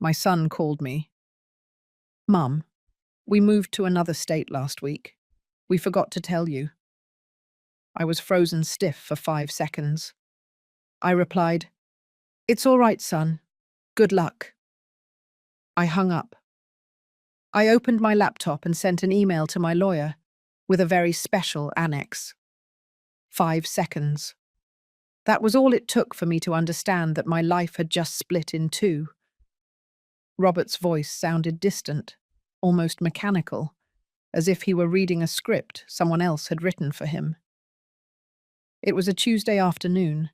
My son called me. "Mum, we moved to another state last week. We forgot to tell you." I was frozen stiff for 5 seconds. I replied, "It's all right, son. Good luck." I hung up. I opened my laptop and sent an email to my lawyer with a very special annex. 5 seconds. That was all it took for me to understand that my life had just split in two. Robert's voice sounded distant, almost mechanical, as if he were reading a script someone else had written for him. It was a Tuesday afternoon.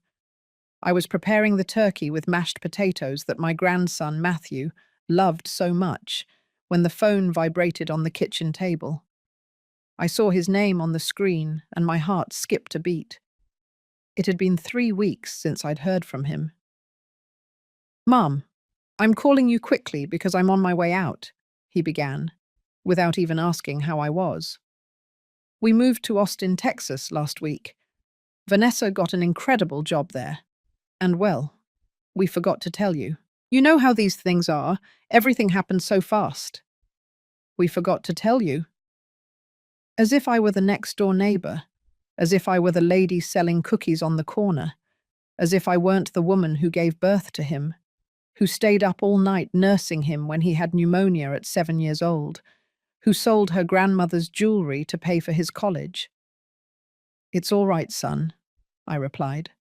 I was preparing the turkey with mashed potatoes that my grandson, Matthew, loved so much when the phone vibrated on the kitchen table. I saw his name on the screen and my heart skipped a beat. It had been 3 weeks since I'd heard from him. "Mum, I'm calling you quickly because I'm on my way out," he began, without even asking how I was. "We moved to Austin, Texas last week. Vanessa got an incredible job there. And well, we forgot to tell you. You know how these things are. Everything happened so fast. We forgot to tell you." As if I were the next-door neighbor, as if I were the lady selling cookies on the corner, as if I weren't the woman who gave birth to him, who stayed up all night nursing him when he had pneumonia at 7 years old, who sold her grandmother's jewelry to pay for his college. "It's all right, son," I replied.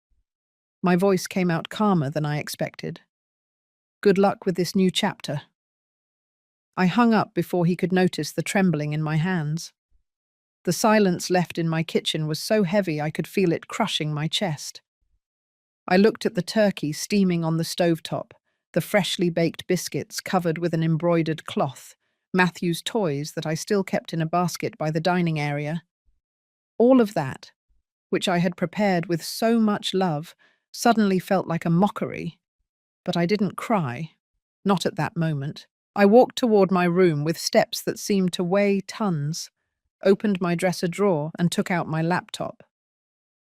My voice came out calmer than I expected. "Good luck with this new chapter." I hung up before he could notice the trembling in my hands. The silence left in my kitchen was so heavy I could feel it crushing my chest. I looked at the turkey steaming on the stovetop, the freshly baked biscuits covered with an embroidered cloth, Matthew's toys that I still kept in a basket by the dining area. All of that, which I had prepared with so much love, suddenly felt like a mockery. But I didn't cry, not at that moment. I walked toward my room with steps that seemed to weigh tons, opened my dresser drawer and took out my laptop.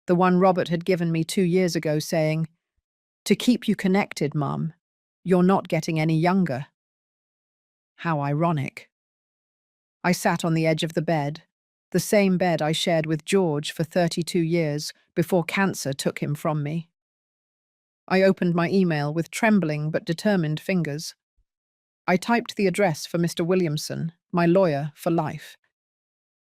The one Robert had given me 2 years ago, saying, "To keep you connected, Mum. You're not getting any younger." How ironic. I sat on the edge of the bed, the same bed I shared with George for 32 years before cancer took him from me. I opened my email with trembling but determined fingers. I typed the address for Mr. Williamson, my lawyer for life.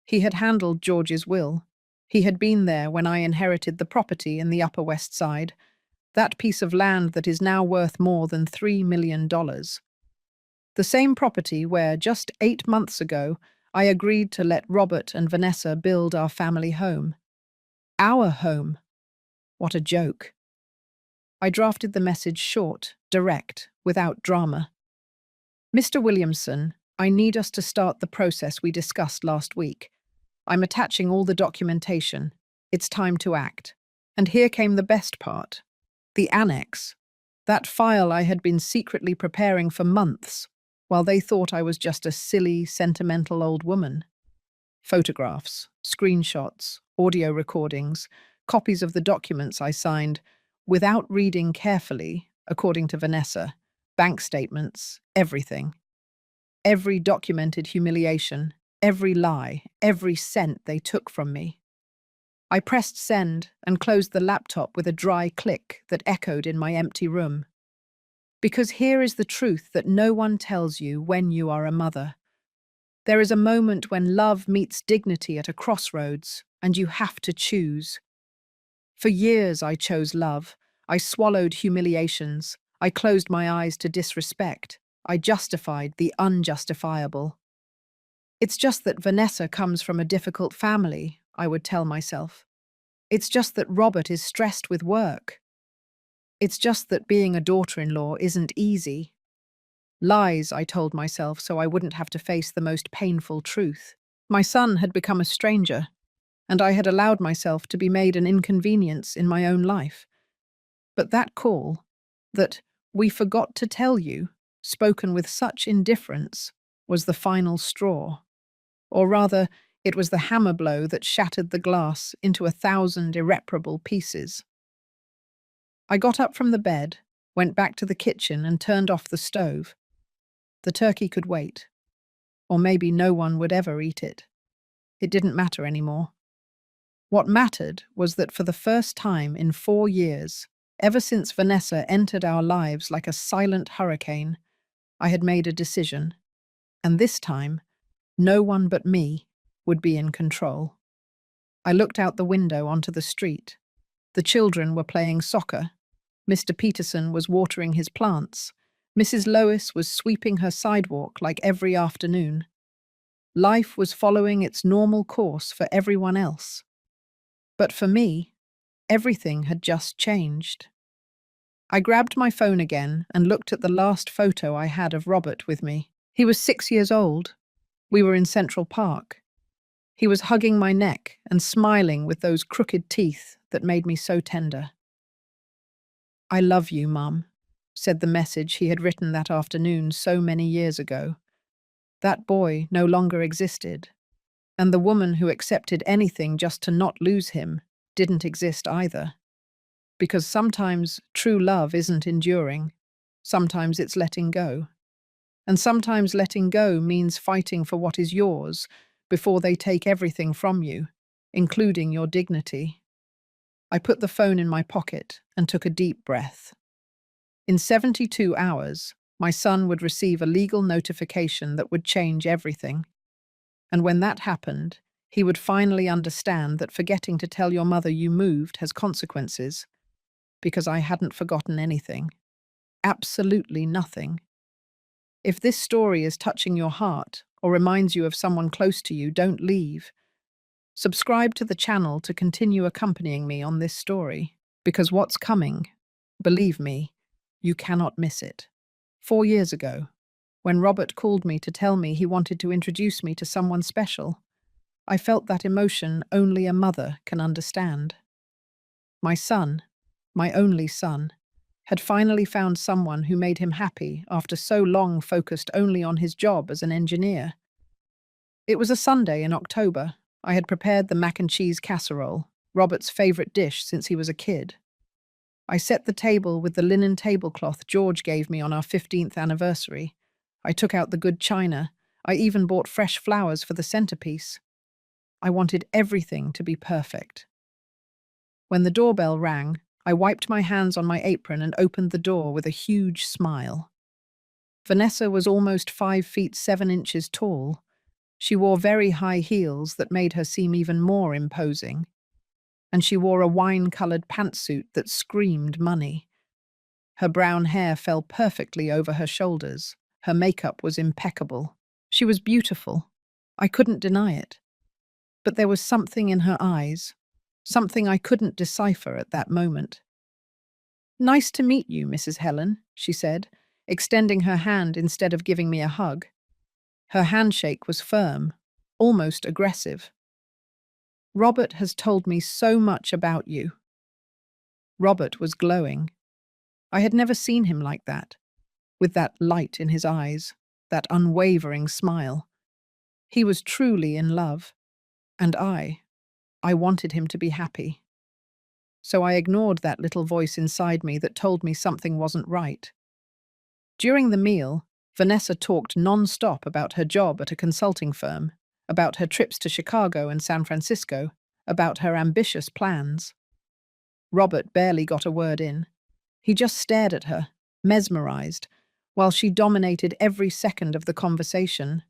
He had handled George's will. He had been there when I inherited the property in the Upper West Side, that piece of land that is now worth more than $3 million. The same property where, just 8 months ago, I agreed to let Robert and Vanessa build our family home. Our home. What a joke. I drafted the message short, direct, without drama. "Mr. Williamson, I need us to start the process we discussed last week. I'm attaching all the documentation. It's time to act." And here came the best part. The annex. That file I had been secretly preparing for months, while they thought I was just a silly, sentimental old woman. Photographs, screenshots, audio recordings, copies of the documents I signed, without reading carefully, according to Vanessa, bank statements, everything. Every documented humiliation, every lie, every cent they took from me. I pressed send and closed the laptop with a dry click that echoed in my empty room. Because here is the truth that no one tells you when you are a mother. There is a moment when love meets dignity at a crossroads, and you have to choose. For years I chose love. I swallowed humiliations. I closed my eyes to disrespect. I justified the unjustifiable. "It's just that Vanessa comes from a difficult family," I would tell myself. "It's just that Robert is stressed with work. It's just that being a daughter-in-law isn't easy." Lies, I told myself, so I wouldn't have to face the most painful truth. My son had become a stranger, and I had allowed myself to be made an inconvenience in my own life. But that call, that "we forgot to tell you," spoken with such indifference, was the final straw. Or rather, it was the hammer blow that shattered the glass into 1,000 irreparable pieces. I got up from the bed, went back to the kitchen and turned off the stove. The turkey could wait, or maybe no one would ever eat it. It didn't matter anymore. What mattered was that for the first time in 4 years, ever since Vanessa entered our lives like a silent hurricane, I had made a decision. And this time, no one but me would be in control. I looked out the window onto the street. The children were playing soccer. Mr. Peterson was watering his plants. Mrs. Lois was sweeping her sidewalk like every afternoon. Life was following its normal course for everyone else. But for me, everything had just changed. I grabbed my phone again and looked at the last photo I had of Robert with me. He was 6 years old. We were in Central Park. He was hugging my neck and smiling with those crooked teeth that made me so tender. "I love you, Mum," said the message he had written that afternoon so many years ago. That boy no longer existed, and the woman who accepted anything just to not lose him didn't exist either. Because sometimes true love isn't enduring, sometimes it's letting go. And sometimes letting go means fighting for what is yours before they take everything from you, including your dignity. I put the phone in my pocket and took a deep breath. In 72 hours, my son would receive a legal notification that would change everything. And when that happened, he would finally understand that forgetting to tell your mother you moved has consequences, because I hadn't forgotten anything. Absolutely nothing. If this story is touching your heart or reminds you of someone close to you, don't leave. Subscribe to the channel to continue accompanying me on this story, because what's coming, believe me, you cannot miss it. 4 years ago, when Robert called me to tell me he wanted to introduce me to someone special, I felt that emotion only a mother can understand. My son, my only son, had finally found someone who made him happy after so long focused only on his job as an engineer. It was a Sunday in October. I had prepared the mac and cheese casserole, Robert's favorite dish since he was a kid. I set the table with the linen tablecloth George gave me on our 15th anniversary. I took out the good china. I even bought fresh flowers for the centerpiece. I wanted everything to be perfect. When the doorbell rang, I wiped my hands on my apron and opened the door with a huge smile. Vanessa was almost 5 feet 7 inches tall. She wore very high heels that made her seem even more imposing. And she wore a wine-colored pantsuit that screamed money. Her brown hair fell perfectly over her shoulders. Her makeup was impeccable. She was beautiful. I couldn't deny it. But there was something in her eyes, something I couldn't decipher at that moment. "Nice to meet you, Mrs. Helen," she said, extending her hand instead of giving me a hug. Her handshake was firm, almost aggressive. "Robert has told me so much about you." Robert was glowing. I had never seen him like that, with that light in his eyes, that unwavering smile. He was truly in love, and I wanted him to be happy. So I ignored that little voice inside me that told me something wasn't right. During the meal, Vanessa talked non-stop about her job at a consulting firm, about her trips to Chicago and San Francisco, about her ambitious plans. Robert barely got a word in. He just stared at her, mesmerized, while she dominated every second of the conversation.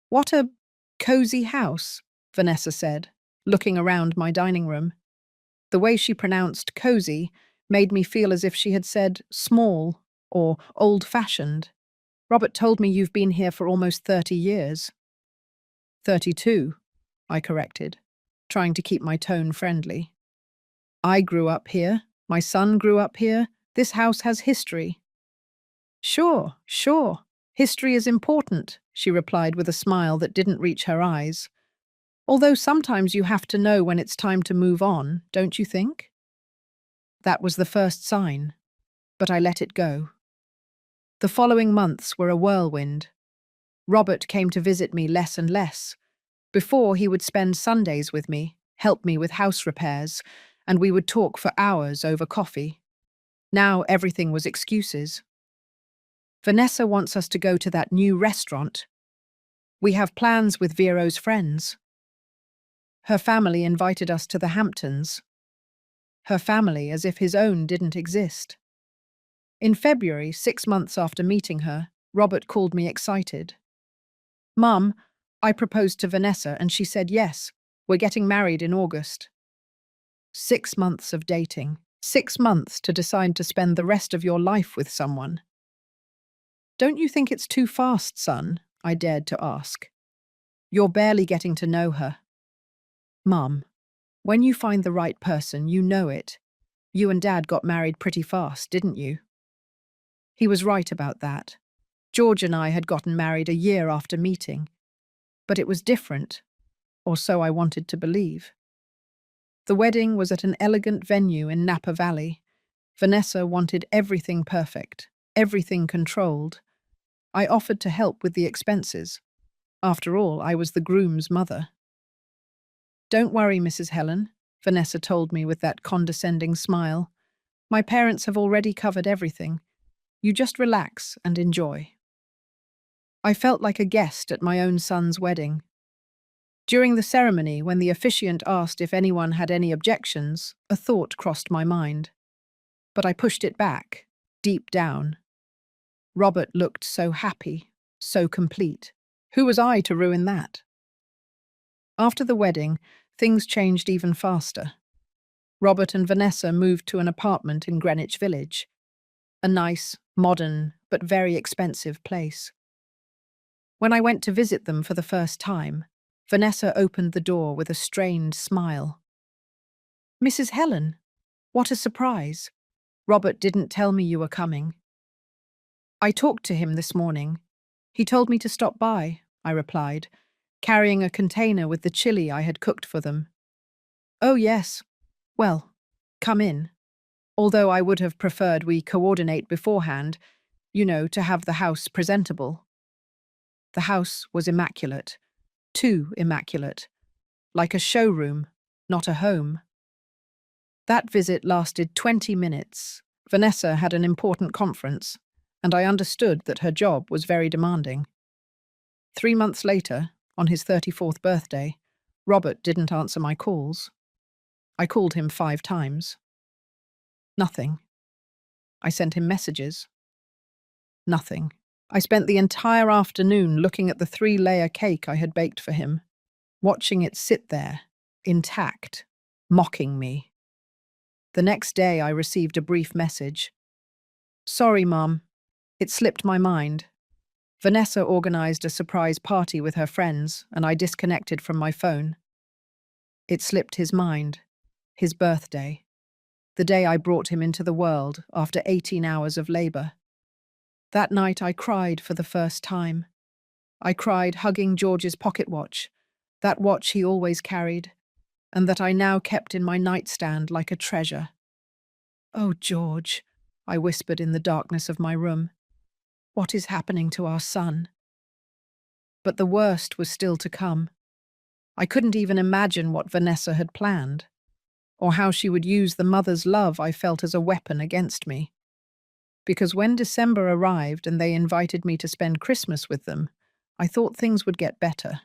"What a cozy house," Vanessa said, looking around my dining room. The way she pronounced cozy made me feel as if she had said small or old-fashioned. "Robert told me you've been here for almost 30 years. 32, I corrected, trying to keep my tone friendly. "I grew up here. My son grew up here. This house has history." Sure. History is important," she replied with a smile that didn't reach her eyes. "Although sometimes you have to know when it's time to move on, don't you think?" That was the first sign, but I let it go. The following months were a whirlwind. Robert came to visit me less and less. Before, he would spend Sundays with me, help me with house repairs, and we would talk for hours over coffee. Now everything was excuses. Vanessa wants us to go to that new restaurant. We have plans with Vero's friends. Her family invited us to the Hamptons. Her family as if his own didn't exist. In February, 6 months after meeting her, Robert called me excited. Mum, I proposed to Vanessa and she said yes. We're getting married in August. 6 months of dating. 6 months to decide to spend the rest of your life with someone. Don't you think it's too fast, son? I dared to ask. You're barely getting to know her. Mum, when you find the right person, you know it. You and Dad got married pretty fast, didn't you? He was right about that. George and I had gotten married a year after meeting. But it was different, or so I wanted to believe. The wedding was at an elegant venue in Napa Valley. Vanessa wanted everything perfect, everything controlled. I offered to help with the expenses. After all, I was the groom's mother. Don't worry, Mrs. Helen, Vanessa told me with that condescending smile. My parents have already covered everything. You just relax and enjoy. I felt like a guest at my own son's wedding. During the ceremony, when the officiant asked if anyone had any objections, a thought crossed my mind. But I pushed it back, deep down. Robert looked so happy, so complete. Who was I to ruin that? After the wedding, things changed even faster. Robert and Vanessa moved to an apartment in Greenwich Village. A nice, modern, but very expensive place. When I went to visit them for the first time, Vanessa opened the door with a strained smile. Mrs. Helen, what a surprise. Robert didn't tell me you were coming. I talked to him this morning. He told me to stop by, I replied, carrying a container with the chili I had cooked for them. Oh, yes. Well, come in. Although I would have preferred we coordinate beforehand, to have the house presentable. The house was immaculate. Too immaculate. Like a showroom, not a home. That visit lasted 20 minutes. Vanessa had an important conference, and I understood that her job was very demanding. 3 months later, on his 34th birthday, Robert didn't answer my calls. I called him 5 times. Nothing. I sent him messages. Nothing. I spent the entire afternoon looking at the 3-layer cake I had baked for him, watching it sit there, intact, mocking me. The next day I received a brief message. Sorry, Mum. It slipped my mind. Vanessa organized a surprise party with her friends, and I disconnected from my phone. It slipped his mind. His birthday. The day I brought him into the world after 18 hours of labor. That night I cried for the first time. I cried hugging George's pocket watch, that watch he always carried, and that I now kept in my nightstand like a treasure. Oh, George, I whispered in the darkness of my room. What is happening to our son? But the worst was still to come. I couldn't even imagine what Vanessa had planned, or how she would use the mother's love I felt as a weapon against me. Because when December arrived and they invited me to spend Christmas with them, I thought things would get better.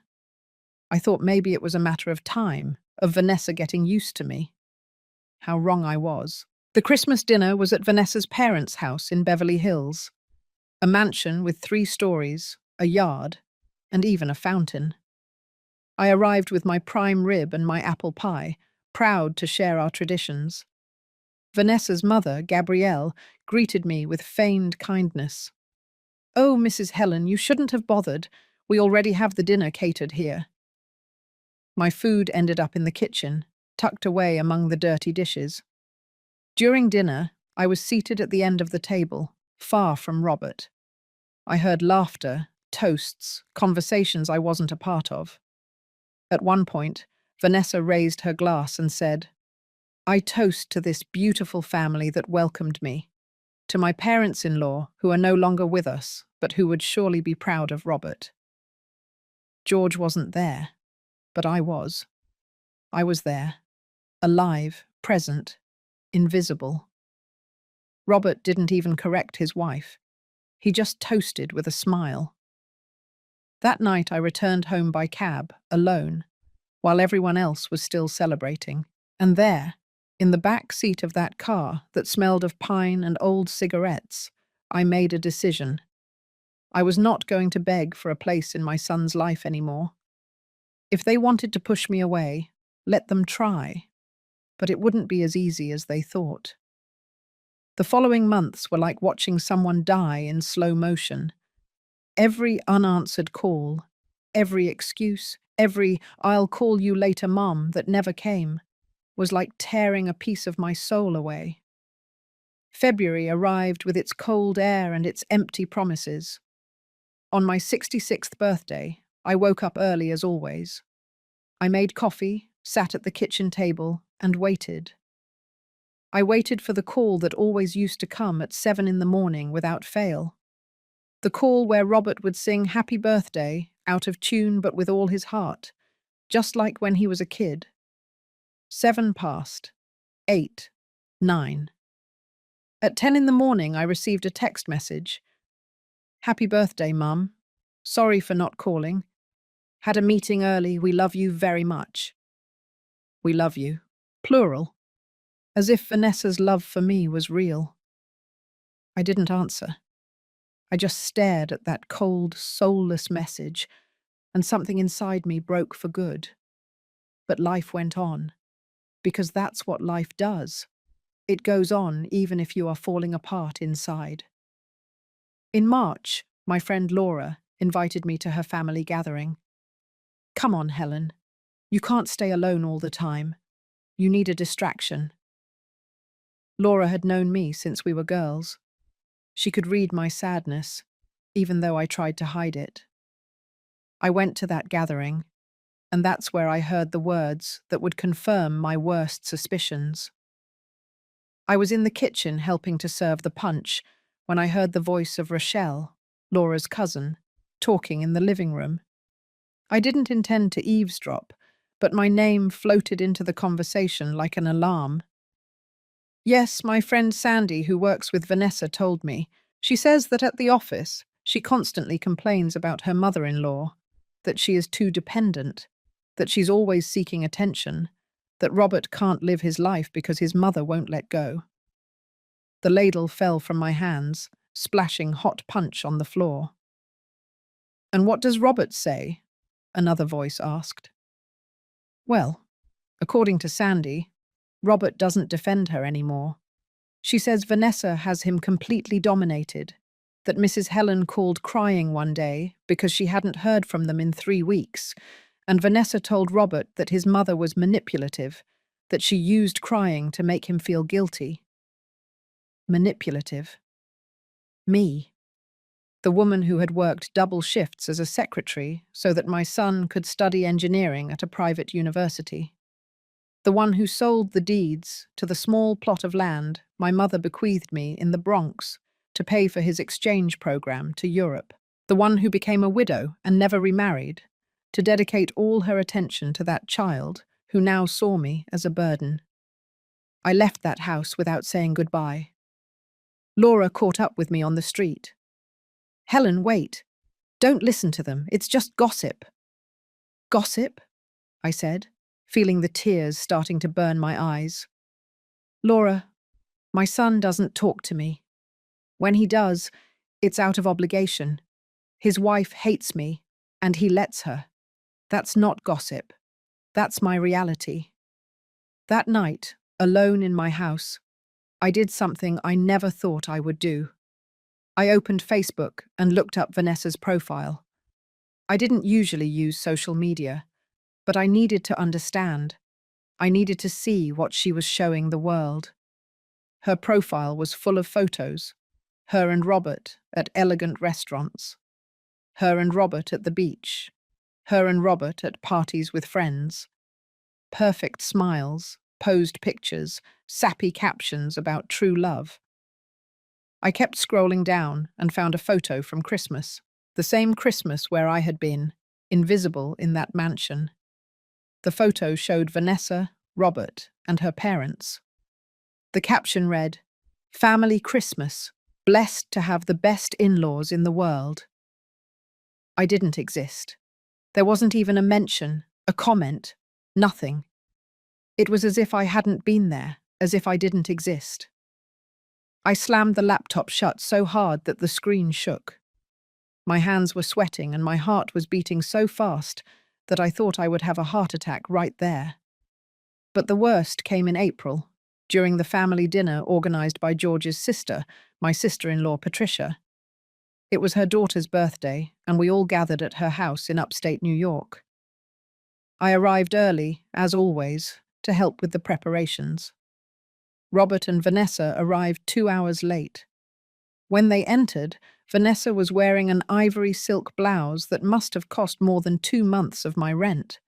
I thought maybe it was a matter of time, of Vanessa getting used to me. How wrong I was. The Christmas dinner was at Vanessa's parents' house in Beverly Hills. A mansion with 3 stories, a yard, and even a fountain. I arrived with my prime rib and my apple pie, proud to share our traditions. Vanessa's mother, Gabrielle, greeted me with feigned kindness. Oh, Mrs. Helen, you shouldn't have bothered. We already have the dinner catered here. My food ended up in the kitchen, tucked away among the dirty dishes. During dinner, I was seated at the end of the table, far from Robert. I heard laughter, toasts, conversations I wasn't a part of. At one point, Vanessa raised her glass and said, I toast to this beautiful family that welcomed me, to my parents-in-law who are no longer with us, but who would surely be proud of Robert. George wasn't there, but I was. I was there, alive, present, invisible. Robert didn't even correct his wife. He just toasted with a smile. That night I returned home by cab, alone, while everyone else was still celebrating. And there, in the back seat of that car that smelled of pine and old cigarettes, I made a decision. I was not going to beg for a place in my son's life anymore. If they wanted to push me away, let them try, but it wouldn't be as easy as they thought. The following months were like watching someone die in slow motion. Every unanswered call, every excuse, every "I'll call you later, Mom" that never came, was like tearing a piece of my soul away. February arrived with its cold air and its empty promises. On my 66th birthday, I woke up early as always. I made coffee, sat at the kitchen table, and waited. I waited for the call that always used to come at 7 in the morning without fail. The call where Robert would sing "Happy Birthday" out of tune but with all his heart, just like when he was a kid. 7 passed. 8. 9. At 10 in the morning, I received a text message. "Happy birthday, Mum. Sorry for not calling. Had a meeting early. We love you very much." We love you. Plural. As if Vanessa's love for me was real. I didn't answer. I just stared at that cold, soulless message, and something inside me broke for good. But life went on, because that's what life does. It goes on even if you are falling apart inside. In March, my friend Laura invited me to her family gathering. "Come on, Helen. You can't stay alone all the time. You need a distraction." Laura had known me since we were girls. She could read my sadness, even though I tried to hide it. I went to that gathering, and that's where I heard the words that would confirm my worst suspicions. I was in the kitchen helping to serve the punch when I heard the voice of Rochelle, Laura's cousin, talking in the living room. I didn't intend to eavesdrop, but my name floated into the conversation like an alarm. "Yes, my friend Sandy, who works with Vanessa, told me. She says that at the office, she constantly complains about her mother-in-law, that she is too dependent, that she's always seeking attention, that Robert can't live his life because his mother won't let go." The ladle fell from my hands, splashing hot punch on the floor. "And what does Robert say?" another voice asked. "Well, according to Sandy, Robert doesn't defend her anymore. She says Vanessa has him completely dominated, that Mrs. Helen called crying one day because she hadn't heard from them in 3 weeks, and Vanessa told Robert that his mother was manipulative, that she used crying to make him feel guilty." Manipulative. Me. The woman who had worked double shifts as a secretary so that my son could study engineering at a private university. The one who sold the deeds to the small plot of land my mother bequeathed me in the Bronx to pay for his exchange program to Europe. The one who became a widow and never remarried, to dedicate all her attention to that child who now saw me as a burden. I left that house without saying goodbye. Laura caught up with me on the street. "Helen, wait. Don't listen to them. It's just gossip." "Gossip?" I said, feeling the tears starting to burn my eyes. "Laura, my son doesn't talk to me. When he does, it's out of obligation. His wife hates me, and he lets her. That's not gossip. That's my reality." That night, alone in my house, I did something I never thought I would do. I opened Facebook and looked up Vanessa's profile. I didn't usually use social media, but I needed to understand. I needed to see what she was showing the world. Her profile was full of photos. Her and Robert at elegant restaurants. Her and Robert at the beach. Her and Robert at parties with friends. Perfect smiles, posed pictures, sappy captions about true love. I kept scrolling down and found a photo from Christmas. The same Christmas where I had been, invisible in that mansion. The photo showed Vanessa, Robert, and her parents. The caption read, "Family Christmas. Blessed to have the best in-laws in the world. I didn't exist. There wasn't even a mention, a comment, nothing. It was as if I hadn't been there, as if I didn't exist. I slammed the laptop shut so hard that the screen shook. My hands were sweating and my heart was beating so fast that I thought I would have a heart attack right there. But the worst came in April, during the family dinner organized by George's sister, my sister-in-law Patricia. It was her daughter's birthday, and we all gathered at her house in upstate New York. I arrived early, as always, to help with the preparations. Robert and Vanessa arrived 2 hours late. When they entered, Vanessa was wearing an ivory silk blouse that must have cost more than 2 months of my rent.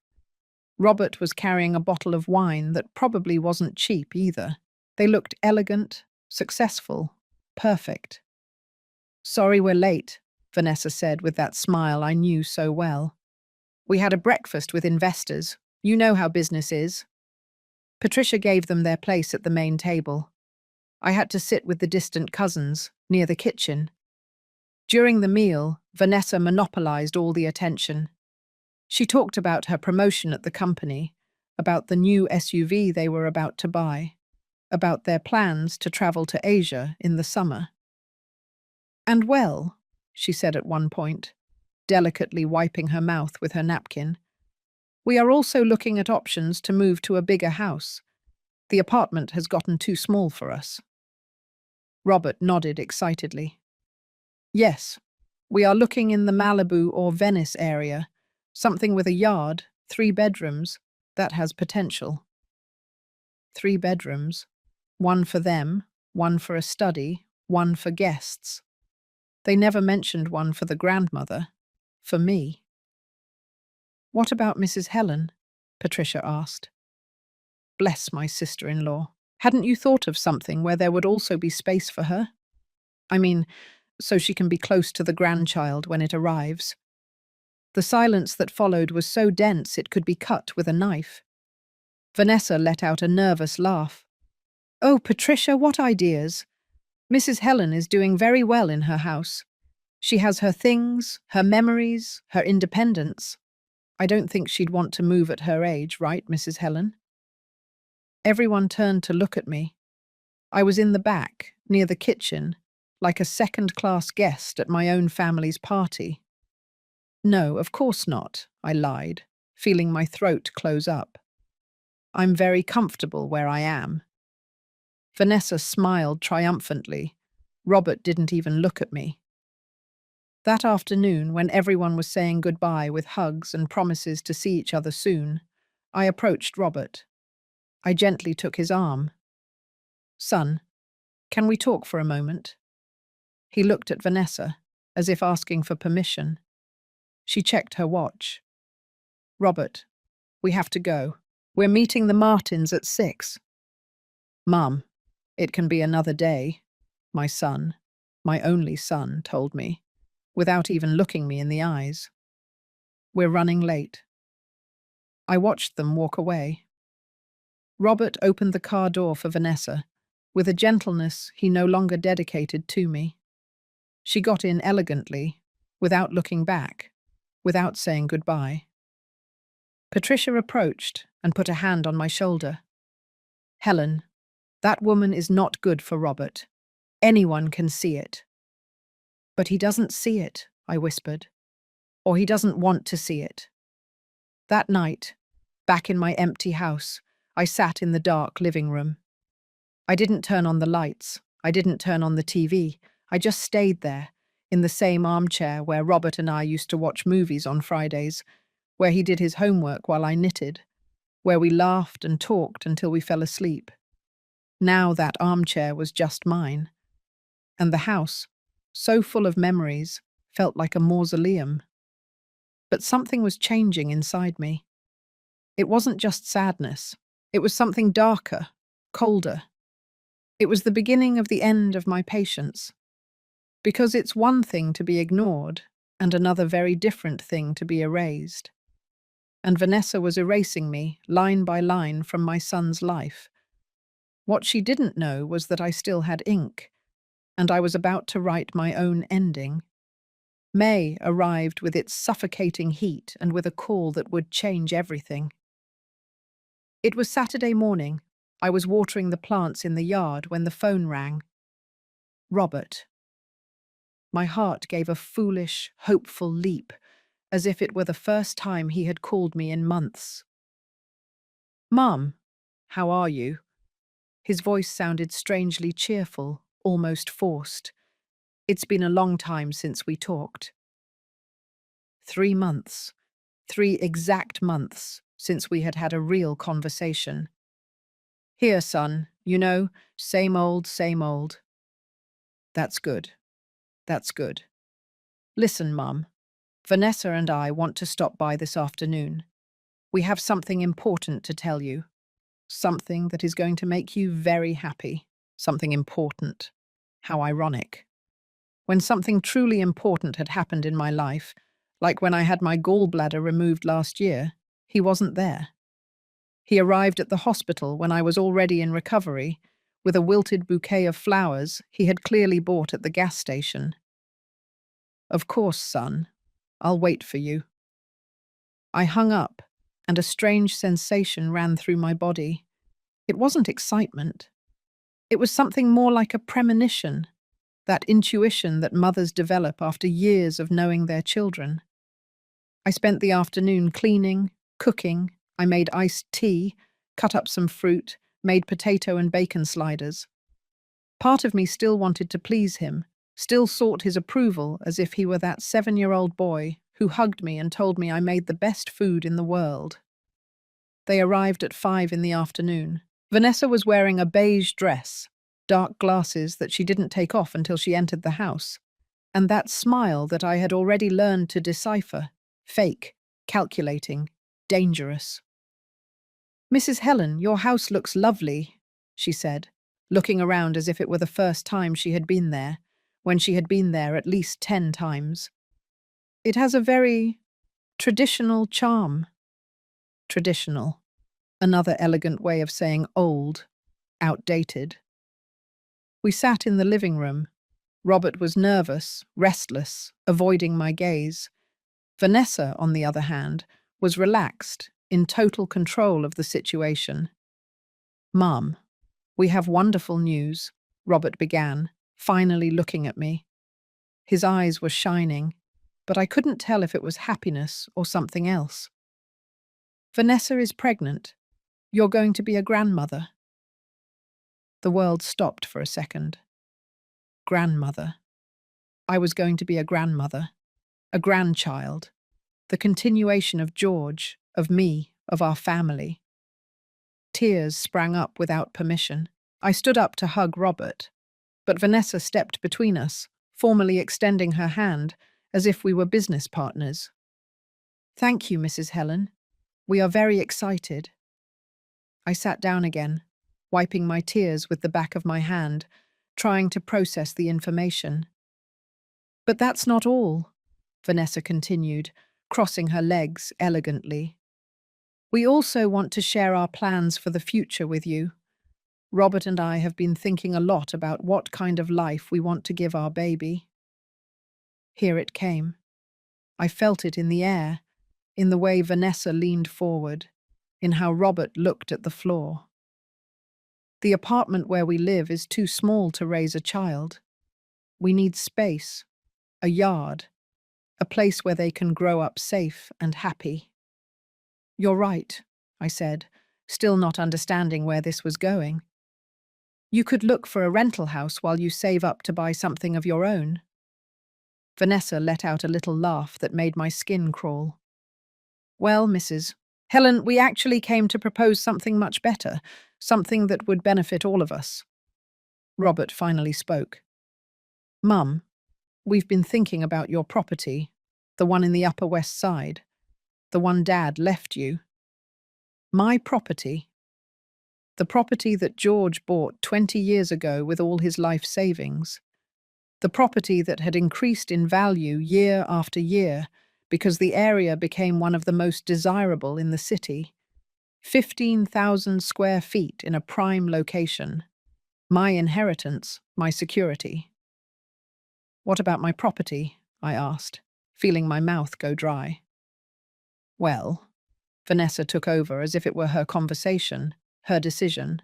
Robert was carrying a bottle of wine that probably wasn't cheap either. They looked elegant, successful, perfect. "Sorry we're late," Vanessa said with that smile I knew so well. "We had a breakfast with investors. You know how business is." Patricia gave them their place at the main table. I had to sit with the distant cousins, near the kitchen. During the meal, Vanessa monopolized all the attention. She talked about her promotion at the company, about the new SUV they were about to buy, about their plans to travel to Asia in the summer. "And well," she said at one point, delicately wiping her mouth with her napkin, "we are also looking at options to move to a bigger house. The apartment has gotten too small for us." Robert nodded excitedly. "Yes, we are looking in the Malibu or Venice area, something with a yard, 3 bedrooms, that has potential." 3 bedrooms, one for them, one for a study, one for guests. They never mentioned one for the grandmother, for me. "What about Mrs. Helen?" Patricia asked. Bless my sister-in-law. Hadn't you thought of something where there would also be space for her? I mean, so she can be close to the grandchild when it arrives. The silence that followed was so dense it could be cut with a knife. Vanessa let out a nervous laugh. "Oh, Patricia, what ideas! Mrs. Helen is doing very well in her house. She has her things, her memories, her independence. I don't think she'd want to move at her age, right, Mrs. Helen?" Everyone turned to look at me. I was in the back, near the kitchen, like a second-class guest at my own family's party. "No, of course not," I lied, feeling my throat close up. "I'm very comfortable where I am." Vanessa smiled triumphantly. Robert didn't even look at me. That afternoon, when everyone was saying goodbye with hugs and promises to see each other soon, I approached Robert. I gently took his arm. "Son, can we talk for a moment?" He looked at Vanessa, as if asking for permission. She checked her watch. "Robert, we have to go. We're meeting the Martins at 6. "Mum, it can be another day," my son, my only son, told me, without even looking me in the eyes. "We're running late." I watched them walk away. Robert opened the car door for Vanessa, with a gentleness he no longer dedicated to me. She got in elegantly, without looking back, without saying goodbye. Patricia approached and put a hand on my shoulder. "Helen, that woman is not good for Robert. Anyone can see it." "But he doesn't see it," I whispered. "Or he doesn't want to see it." That night, back in my empty house, I sat in the dark living room. I didn't turn on the lights. I didn't turn on the TV. I just stayed there, in the same armchair where Robert and I used to watch movies on Fridays, where he did his homework while I knitted, where we laughed and talked until we fell asleep. Now that armchair was just mine. And the house, so full of memories, felt like a mausoleum. But something was changing inside me. It wasn't just sadness. It was something darker, colder. It was the beginning of the end of my patience. Because it's one thing to be ignored, and another very different thing to be erased. And Vanessa was erasing me, line by line, from my son's life. What she didn't know was that I still had ink. and I was about to write my own ending. May arrived with its suffocating heat and with a call that would change everything. It was Saturday morning. I was watering the plants in the yard when the phone rang. Robert. My heart gave a foolish, hopeful leap, as if it were the first time he had called me in months. "Mum, how are you?" His voice sounded strangely cheerful, almost forced. "It's been a long time since we talked." 3 months. 3 exact months since we had had a real conversation. "Here, son, same old, same old." "That's good. That's good. Listen, Mum. Vanessa and I want to stop by this afternoon. We have something important to tell you. Something that is going to make you very happy. Something important. How ironic. When something truly important had happened in my life, like when I had my gallbladder removed last year, he wasn't there. He arrived at the hospital when I was already in recovery, with a wilted bouquet of flowers he had clearly bought at the gas station. "Of course, son. I'll wait for you." I hung up, and a strange sensation ran through my body. It wasn't excitement. It was something more like a premonition, that intuition that mothers develop after years of knowing their children. I spent the afternoon cleaning, cooking. I made iced tea, cut up some fruit, made potato and bacon sliders. Part of me still wanted to please him, still sought his approval as if he were that 7-year-old boy who hugged me and told me I made the best food in the world. They arrived at 5 in the afternoon. Vanessa was wearing a beige dress, dark glasses that she didn't take off until she entered the house, and that smile that I had already learned to decipher: fake, calculating, dangerous. "Mrs. Helen, your house looks lovely," she said, looking around as if it were the first time she had been there, when she had been there at least 10 times. "It has a very traditional charm." Traditional. Another elegant way of saying old, outdated. We sat in the living room. Robert was nervous, restless, avoiding my gaze. Vanessa, on the other hand, was relaxed, in total control of the situation. "Mum, we have wonderful news," Robert began, finally looking at me. His eyes were shining, but I couldn't tell if it was happiness or something else. "Vanessa is pregnant. You're going to be a grandmother." The world stopped for a second. Grandmother. I was going to be a grandmother, a grandchild, the continuation of George, of me, of our family. Tears sprang up without permission. I stood up to hug Robert, but Vanessa stepped between us, formally extending her hand as if we were business partners. "Thank you, Mrs. Helen. We are very excited." I sat down again, wiping my tears with the back of my hand, trying to process the information. "But that's not all," Vanessa continued, crossing her legs elegantly. "We also want to share our plans for the future with you. Robert and I have been thinking a lot about what kind of life we want to give our baby." Here it came. I felt it in the air, in the way Vanessa leaned forward, in how Robert looked at the floor. "The apartment where we live is too small to raise a child. We need space, a yard, a place where they can grow up safe and happy." "You're right," I said, still not understanding where this was going. "You could look for a rental house while you save up to buy something of your own." Vanessa let out a little laugh that made my skin crawl. "Well, Mrs. Helen, we actually came to propose something much better, something that would benefit all of us." Robert finally spoke. "Mum, we've been thinking about your property, the one in the Upper West Side, the one Dad left you." "My property?" "The property that George bought 20 years ago with all his life savings. The property that had increased in value year after year because the area became one of the most desirable in the city. 15,000 square feet in a prime location. My inheritance, my security." What about my property? I asked, feeling my mouth go dry. Well, Vanessa took over as if it were her conversation, her decision.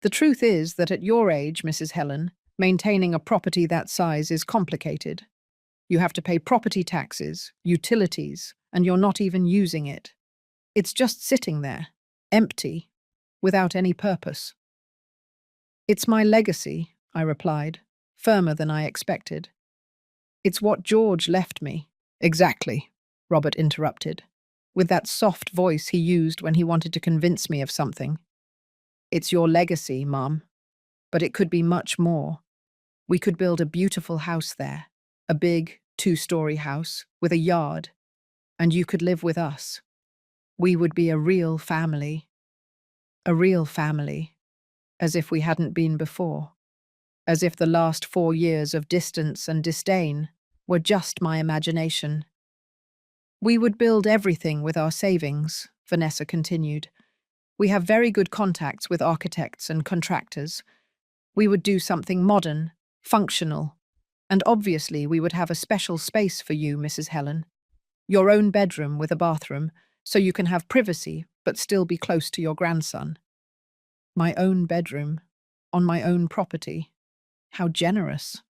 The truth is that at your age, Mrs. Helen, maintaining a property that size is complicated. You have to pay property taxes, utilities, and you're not even using it. It's just sitting there, empty, without any purpose. It's my legacy, I replied, firmer than I expected. It's what George left me. Exactly, Robert interrupted, with that soft voice he used when he wanted to convince me of something. It's your legacy, Mum, but it could be much more. We could build a beautiful house there, a big, two-story house with a yard, and you could live with us. We would be a real family. A real family, as if we hadn't been before. As if the last 4 years of distance and disdain were just my imagination. We would build everything with our savings, Vanessa continued. We have very good contacts with architects and contractors. We would do something modern, functional, and obviously we would have a special space for you, Mrs. Helen. Your own bedroom with a bathroom, so you can have privacy but still be close to your grandson. My own bedroom, on my own property. How generous.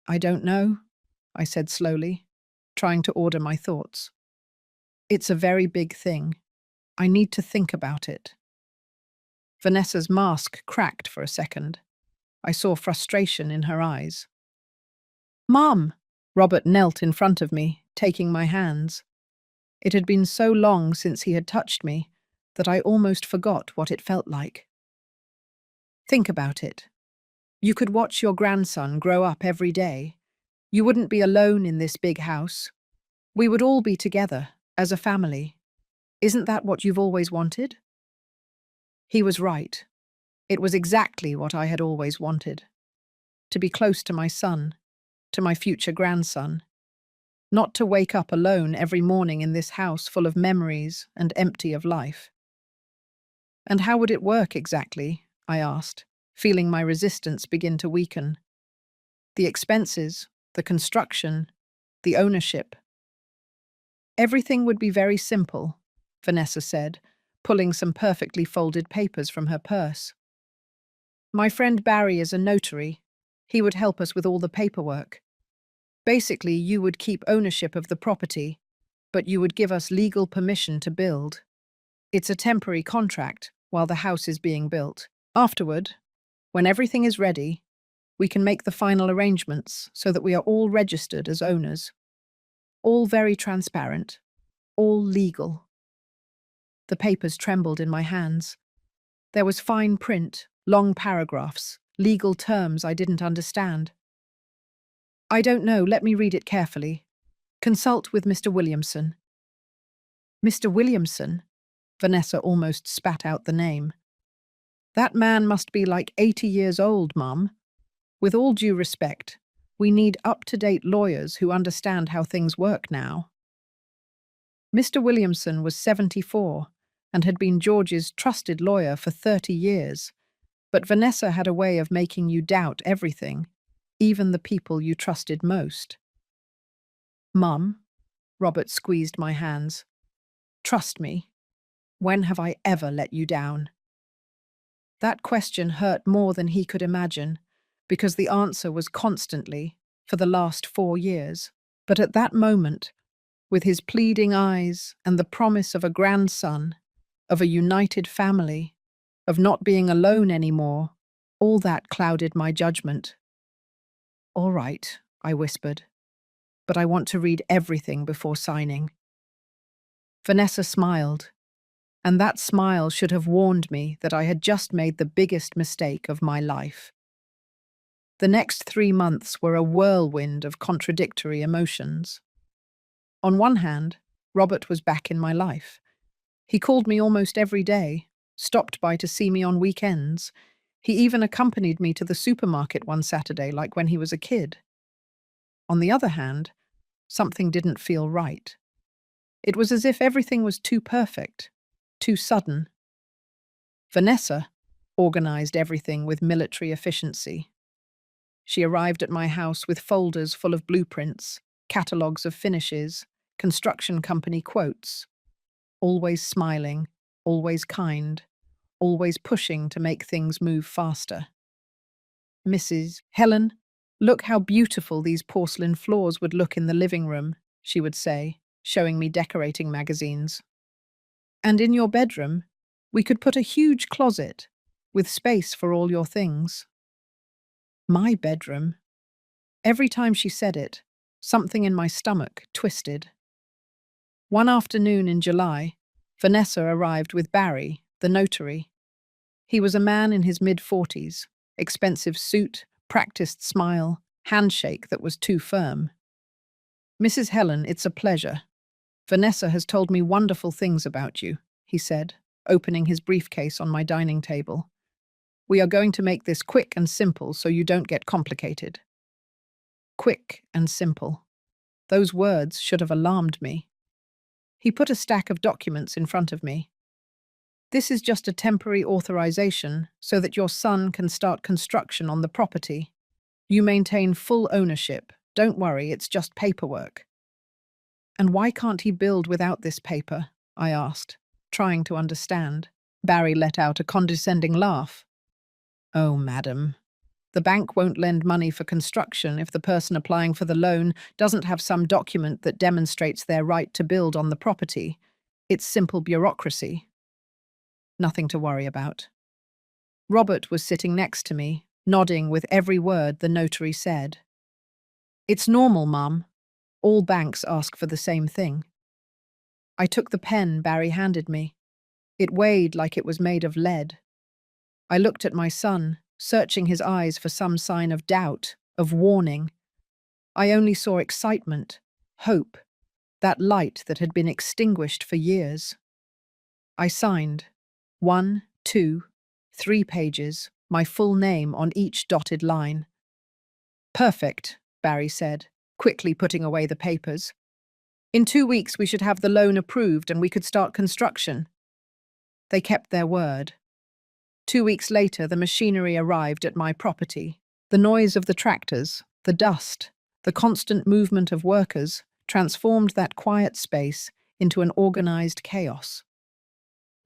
I don't know, I said slowly, trying to order my thoughts. It's a very big thing. I need to think about it. Vanessa's mask cracked for a second. I saw frustration in her eyes. Mom! Robert knelt in front of me, taking my hands. It had been so long since he had touched me that I almost forgot what it felt like. Think about it. You could watch your grandson grow up every day. You wouldn't be alone in this big house. We would all be together, as a family. Isn't that what you've always wanted? He was right. It was exactly what I had always wanted. To be close to my son, to my future grandson. Not to wake up alone every morning in this house full of memories and empty of life. And how would it work exactly? I asked, feeling my resistance begin to weaken. The expenses, the construction, the ownership. Everything would be very simple, Vanessa said, pulling some perfectly folded papers from her purse. My friend Barry is a notary. He would help us with all the paperwork. Basically, you would keep ownership of the property, but you would give us legal permission to build. It's a temporary contract while the house is being built. Afterward, when everything is ready, we can make the final arrangements so that we are all registered as owners. All very transparent, all legal. The papers trembled in my hands. There was fine print, long paragraphs, legal terms I didn't understand. I don't know, let me read it carefully. Consult with Mr. Williamson. Mr. Williamson? Vanessa almost spat out the name. That man must be like 80 years old, Mum. With all due respect, we need up-to-date lawyers who understand how things work now. Mr. Williamson was 74 and had been George's trusted lawyer for 30 years, but Vanessa had a way of making you doubt everything, even the people you trusted most. Mum, Robert squeezed my hands. Trust me. When have I ever let you down? That question hurt more than he could imagine, because the answer was constantly, for the last 4 years. But at that moment, with his pleading eyes and the promise of a grandson, of a united family, of not being alone anymore, all that clouded my judgment. All right, I whispered, but I want to read everything before signing. Vanessa smiled, and that smile should have warned me that I had just made the biggest mistake of my life. The next 3 months were a whirlwind of contradictory emotions. On one hand, Robert was back in my life. He called me almost every day, stopped by to see me on weekends. He even accompanied me to the supermarket one Saturday like when he was a kid. On the other hand, something didn't feel right. It was as if everything was too perfect, too sudden. Vanessa organized everything with military efficiency. She arrived at my house with folders full of blueprints, catalogues of finishes, construction company quotes, always smiling, always kind, always pushing to make things move faster. Mrs. Helen, look how beautiful these porcelain floors would look in the living room, she would say, showing me decorating magazines. And in your bedroom, we could put a huge closet with space for all your things. My bedroom. Every time she said it, something in my stomach twisted. One afternoon in July, Vanessa arrived with Barry, the notary. He was a man in his mid-40s, expensive suit, practiced smile, handshake that was too firm. Mrs. Helen, it's a pleasure. Vanessa has told me wonderful things about you, he said, opening his briefcase on my dining table. We are going to make this quick and simple so you don't get complicated. Quick and simple. Those words should have alarmed me. He put a stack of documents in front of me. This is just a temporary authorization so that your son can start construction on the property. You maintain full ownership. Don't worry, it's just paperwork. And why can't he build without this paper? I asked, trying to understand. Barry let out a condescending laugh. Oh, madam. The bank won't lend money for construction if the person applying for the loan doesn't have some document that demonstrates their right to build on the property. It's simple bureaucracy. Nothing to worry about. Robert was sitting next to me, nodding with every word the notary said. It's normal, Mum. All banks ask for the same thing. I took the pen Barry handed me. It weighed like it was made of lead. I looked at my son, searching his eyes for some sign of doubt, of warning. I only saw excitement, hope, that light that had been extinguished for years. I signed. 1, 2, 3 pages, my full name on each dotted line. Perfect, Barry said, quickly putting away the papers. In 2 weeks we should have the loan approved and we could start construction. They kept their word. 2 weeks later, the machinery arrived at my property. The noise of the tractors, the dust, the constant movement of workers transformed that quiet space into an organized chaos.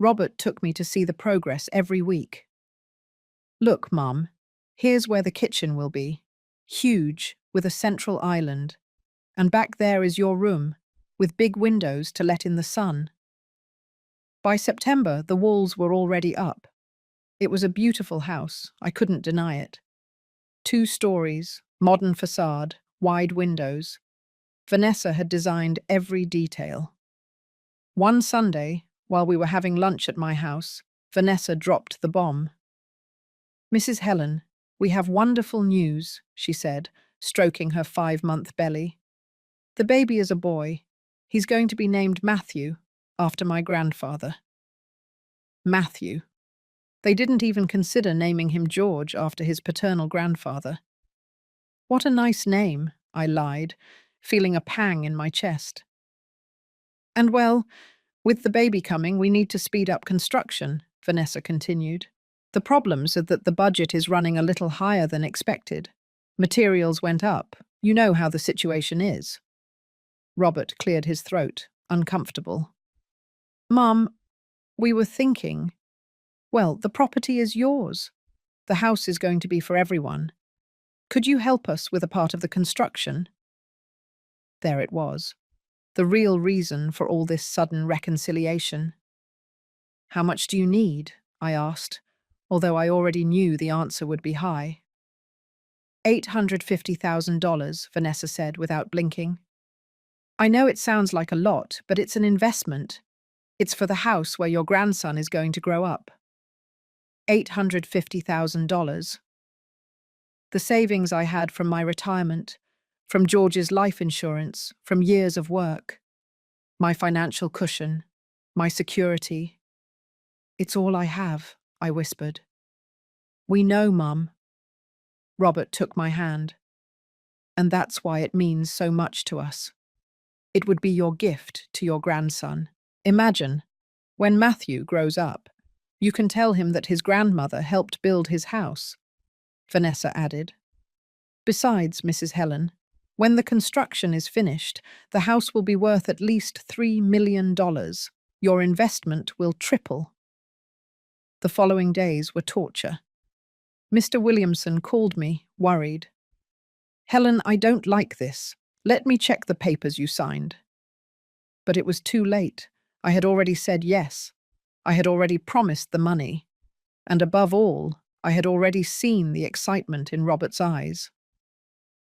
Robert took me to see the progress every week. Look, Mum, here's where the kitchen will be. Huge, with a central island. And back there is your room, with big windows to let in the sun. By September, the walls were already up. It was a beautiful house, I couldn't deny it. 2 stories, modern facade, wide windows. Vanessa had designed every detail. One Sunday, while we were having lunch at my house, Vanessa dropped the bomb. Mrs. Helen, we have wonderful news, she said, stroking her 5-month belly. The baby is a boy. He's going to be named Matthew, after my grandfather. Matthew. They didn't even consider naming him George after his paternal grandfather. What a nice name, I lied, feeling a pang in my chest. And well, with the baby coming, we need to speed up construction, Vanessa continued. The problems are that the budget is running a little higher than expected. Materials went up. You know how the situation is. Robert cleared his throat, uncomfortable. Mum, we were thinking. Well, the property is yours. The house is going to be for everyone. Could you help us with a part of the construction? There it was. The real reason for all this sudden reconciliation. How much do you need? I asked, although I already knew the answer would be high. $850,000, Vanessa said without blinking. I know it sounds like a lot, but it's an investment. It's for the house where your grandson is going to grow up. $850,000. The savings I had from my retirement, from George's life insurance, from years of work. My financial cushion, my security. It's all I have, I whispered. We know, Mum. Robert took my hand. And that's why it means so much to us. It would be your gift to your grandson. Imagine, when Matthew grows up, you can tell him that his grandmother helped build his house, Vanessa added. Besides, Mrs. Helen, when the construction is finished, the house will be worth at least $3 million. Your investment will triple. The following days were torture. Mr. Williamson called me, worried. Helen, I don't like this. Let me check the papers you signed. But it was too late. I had already said yes. I had already promised the money. And above all, I had already seen the excitement in Robert's eyes.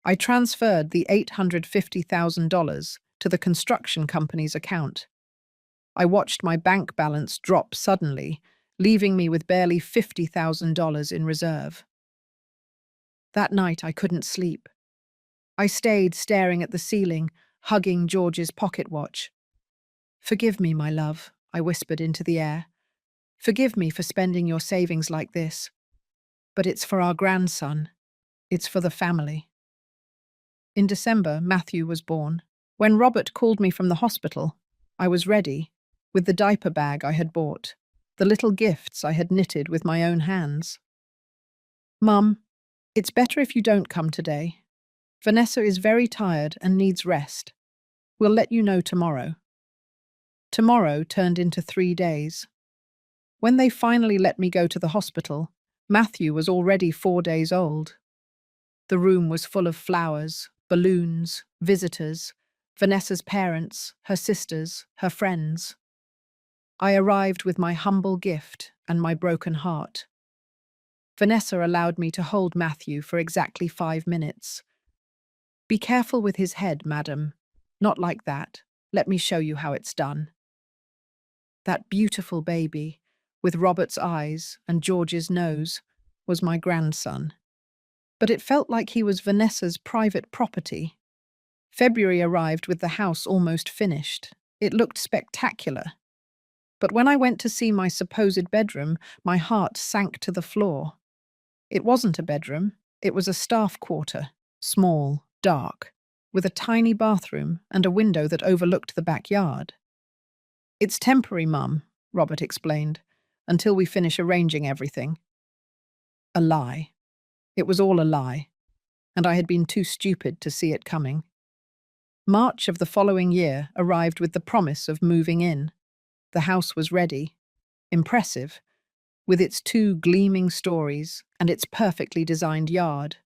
I transferred the $850,000 to the construction company's account. I watched my bank balance drop suddenly, leaving me with barely $50,000 in reserve. That night I couldn't sleep. I stayed staring at the ceiling, hugging George's pocket watch. Forgive me, my love, I whispered into the air. Forgive me for spending your savings like this. But it's for our grandson. It's for the family. In December, Matthew was born. When Robert called me from the hospital, I was ready, with the diaper bag I had bought, the little gifts I had knitted with my own hands. Mum, it's better if you don't come today. Vanessa is very tired and needs rest. We'll let you know tomorrow. Tomorrow turned into 3 days. When they finally let me go to the hospital, Matthew was already 4 days old. The room was full of flowers, balloons, visitors, Vanessa's parents, her sisters, her friends. I arrived with my humble gift and my broken heart. Vanessa allowed me to hold Matthew for exactly 5 minutes. Be careful with his head, madam. Not like that. Let me show you how it's done. That beautiful baby, with Robert's eyes and George's nose, was my grandson. But it felt like he was Vanessa's private property. February arrived with the house almost finished. It looked spectacular. But when I went to see my supposed bedroom, my heart sank to the floor. It wasn't a bedroom, it was a staff quarter, small, dark, with a tiny bathroom and a window that overlooked the backyard. It's temporary, Mum, Robert explained, until we finish arranging everything. A lie. It was all a lie, and I had been too stupid to see it coming. March of the following year arrived with the promise of moving in. The house was ready, impressive, with its 2 gleaming stories and its perfectly designed yard.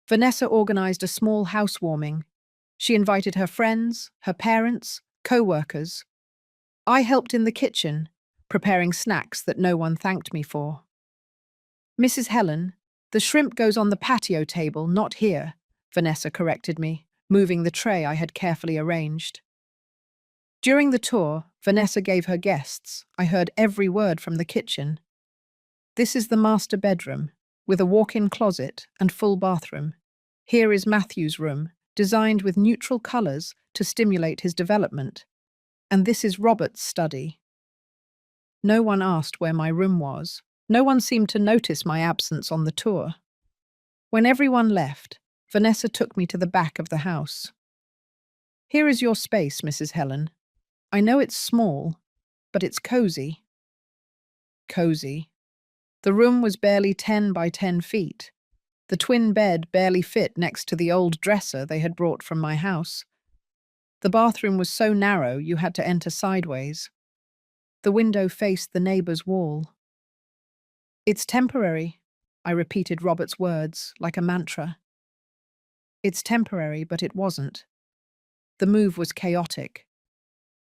Vanessa organized a small housewarming. She invited her friends, her parents, co-workers. I helped in the kitchen, preparing snacks that no one thanked me for. Mrs. Helen, the shrimp goes on the patio table, not here, Vanessa corrected me, moving the tray I had carefully arranged. During the tour, Vanessa gave her guests. I heard every word from the kitchen. This is the master bedroom, with a walk-in closet and full bathroom. Here is Matthew's room, designed with neutral colors to stimulate his development. And this is Robert's study. No one asked where my room was. No one seemed to notice my absence on the tour. When everyone left, Vanessa took me to the back of the house. Here is your space, Mrs. Helen. I know it's small, but it's cozy. Cozy. The room was barely 10 by 10 feet. The twin bed barely fit next to the old dresser they had brought from my house. The bathroom was so narrow you had to enter sideways. The window faced the neighbor's wall. It's temporary, I repeated Robert's words like a mantra. It's temporary, but it wasn't. The move was chaotic.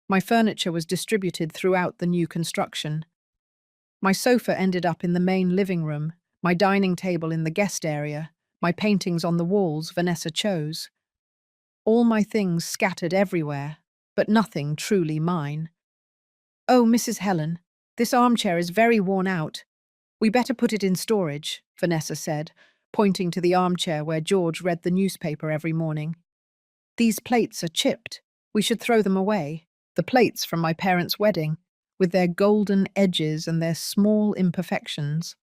My furniture was distributed throughout the new construction. My sofa ended up in the main living room, my dining table in the guest area, my paintings on the walls Vanessa chose. All my things scattered everywhere, but nothing truly mine. Oh, Mrs. Helen, this armchair is very worn out. We better put it in storage, Vanessa said, pointing to the armchair where George read the newspaper every morning. These plates are chipped. We should throw them away. The plates from my parents' wedding, with their golden edges and their small imperfections.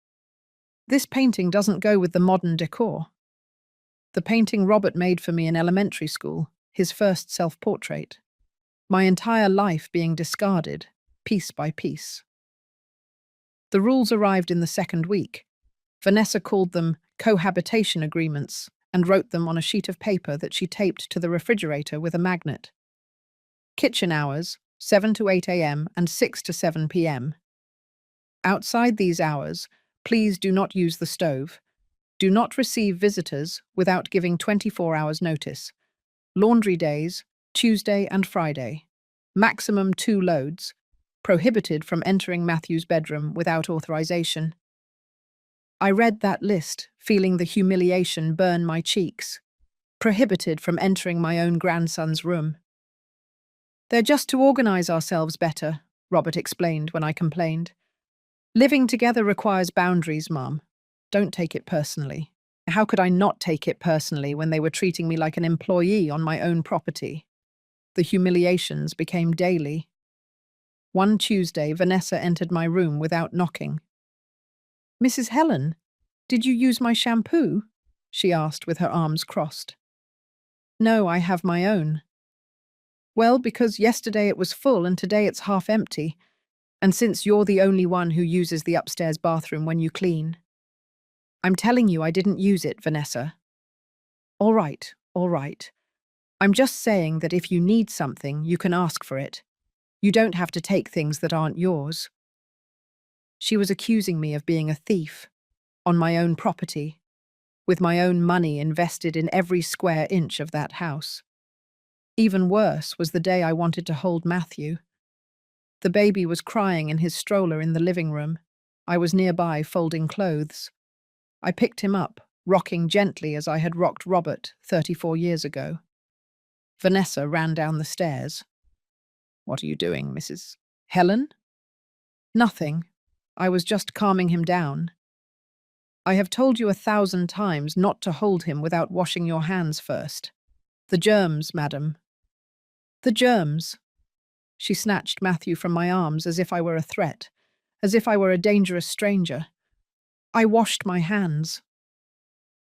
This painting doesn't go with the modern decor. The painting Robert made for me in elementary school, his first self-portrait. My entire life being discarded, piece by piece. The rules arrived in the second week. Vanessa called them cohabitation agreements, and wrote them on a sheet of paper that she taped to the refrigerator with a magnet. Kitchen hours, 7 to 8 a.m. and 6 to 7 p.m. Outside these hours, please do not use the stove. Do not receive visitors without giving 24 hours notice. Laundry days, Tuesday and Friday. Maximum 2 loads. Prohibited from entering Matthew's bedroom without authorization. I read that list, feeling the humiliation burn my cheeks. Prohibited from entering my own grandson's room. They're just to organize ourselves better, Robert explained when I complained. Living together requires boundaries, Mum. Don't take it personally. How could I not take it personally when they were treating me like an employee on my own property? The humiliations became daily. One Tuesday, Vanessa entered my room without knocking. "Mrs. Helen, did you use my shampoo?" she asked with her arms crossed. "No, I have my own." "Well, because yesterday it was full and today it's half empty, and since you're the only one who uses the upstairs bathroom when you clean." "I'm telling you I didn't use it, Vanessa." All right, all right. I'm just saying that if you need something, you can ask for it. You don't have to take things that aren't yours." She was accusing me of being a thief, on my own property, with my own money invested in every square inch of that house. Even worse was the day I wanted to hold Matthew. The baby was crying in his stroller in the living room. I was nearby folding clothes. I picked him up, rocking gently as I had rocked Robert 34 years ago. Vanessa ran down the stairs. "What are you doing, Mrs. Helen?" "Nothing. I was just calming him down." "I have told you 1,000 times not to hold him without washing your hands first." "The germs, madam." "The germs." She snatched Matthew from my arms as if I were a threat, as if I were a dangerous stranger. "I washed my hands."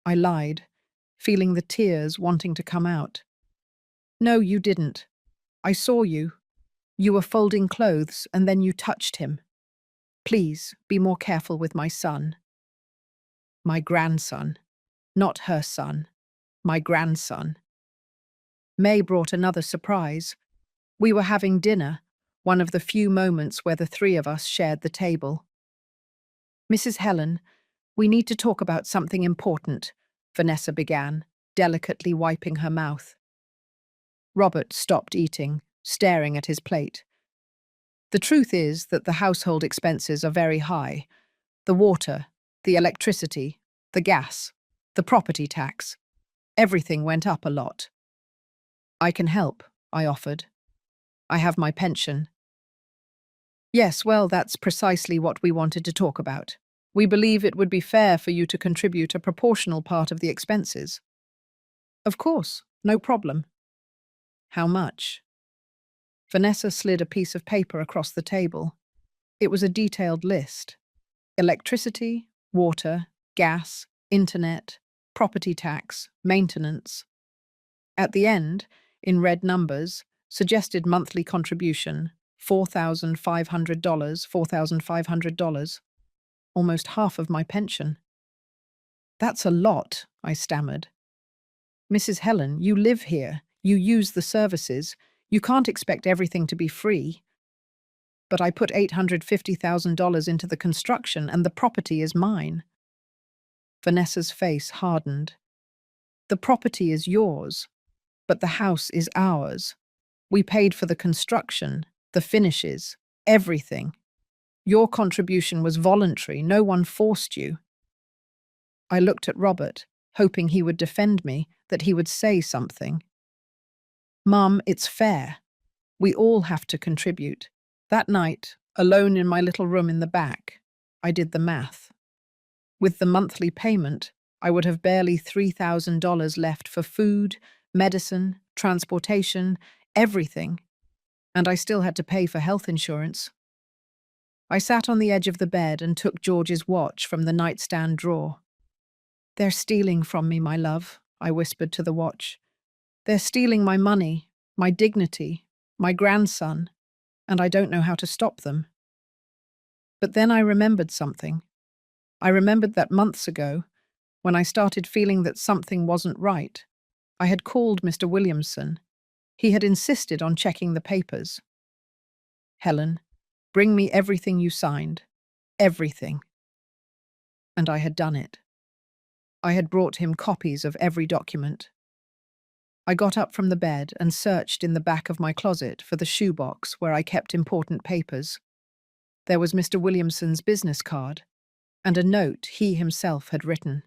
I lied, feeling the tears wanting to come out. "No, you didn't. I saw you. You were folding clothes and then you touched him. Please, be more careful with my son." My grandson. Not her son. My grandson. May brought another surprise. We were having dinner, one of the few moments where the three of us shared the table. "Mrs. Helen, we need to talk about something important," Vanessa began, delicately wiping her mouth. Robert stopped eating, staring at his plate. "The truth is that the household expenses are very high. The water, the electricity, the gas, the property tax. Everything went up a lot." "I can help," I offered. "I have my pension." "Yes, well, that's precisely what we wanted to talk about. We believe it would be fair for you to contribute a proportional part of the expenses." "Of course, no problem." "How much?" Vanessa slid a piece of paper across the table. It was a detailed list. Electricity, water, gas, internet, property tax, maintenance. At the end, in red numbers, suggested monthly contribution, $4,500, $4,500, almost half of my pension. "That's a lot," I stammered. "Mrs. Helen, you live here, you use the services, you can't expect everything to be free." "But I put $850,000 into the construction and the property is mine." Vanessa's face hardened. "The property is yours, but the house is ours. We paid for the construction, the finishes, everything. Your contribution was voluntary, no one forced you." I looked at Robert, hoping he would defend me, that he would say something. "Mum, it's fair. We all have to contribute." That night, alone in my little room in the back, I did the math. With the monthly payment, I would have barely $3,000 left for food, medicine, transportation, everything, and I still had to pay for health insurance. I sat on the edge of the bed and took George's watch from the nightstand drawer. "They're stealing from me, my love," I whispered to the watch. "They're stealing my money, my dignity, my grandson, and I don't know how to stop them." But then I remembered something. I remembered that months ago, When I started feeling that something wasn't right, I had called Mr. Williamson. He had insisted on checking the papers. Helen, bring me everything you signed. Everything. And I had done it. I had brought him copies of every document. I got up from the bed and searched in the back of my closet for the shoebox where I kept important papers. There was Mr. Williamson's business card and a note he himself had written.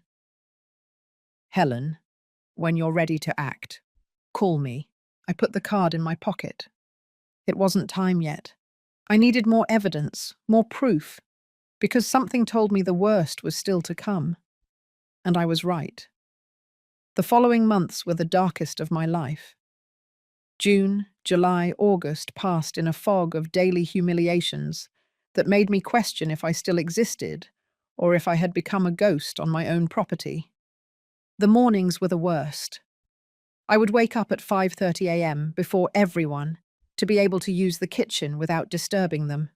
Helen, when you're ready to act, call me. I put the card in my pocket. It wasn't time yet. I needed more evidence, more proof, because something told me the worst was still to come. And I was right. The following months were the darkest of my life. June, July, August passed in a fog of daily humiliations that made me question if I still existed or if I had become a ghost on my own property. The mornings were the worst. I would wake up at 5:30 a.m. before everyone to be able to use the kitchen without disturbing them.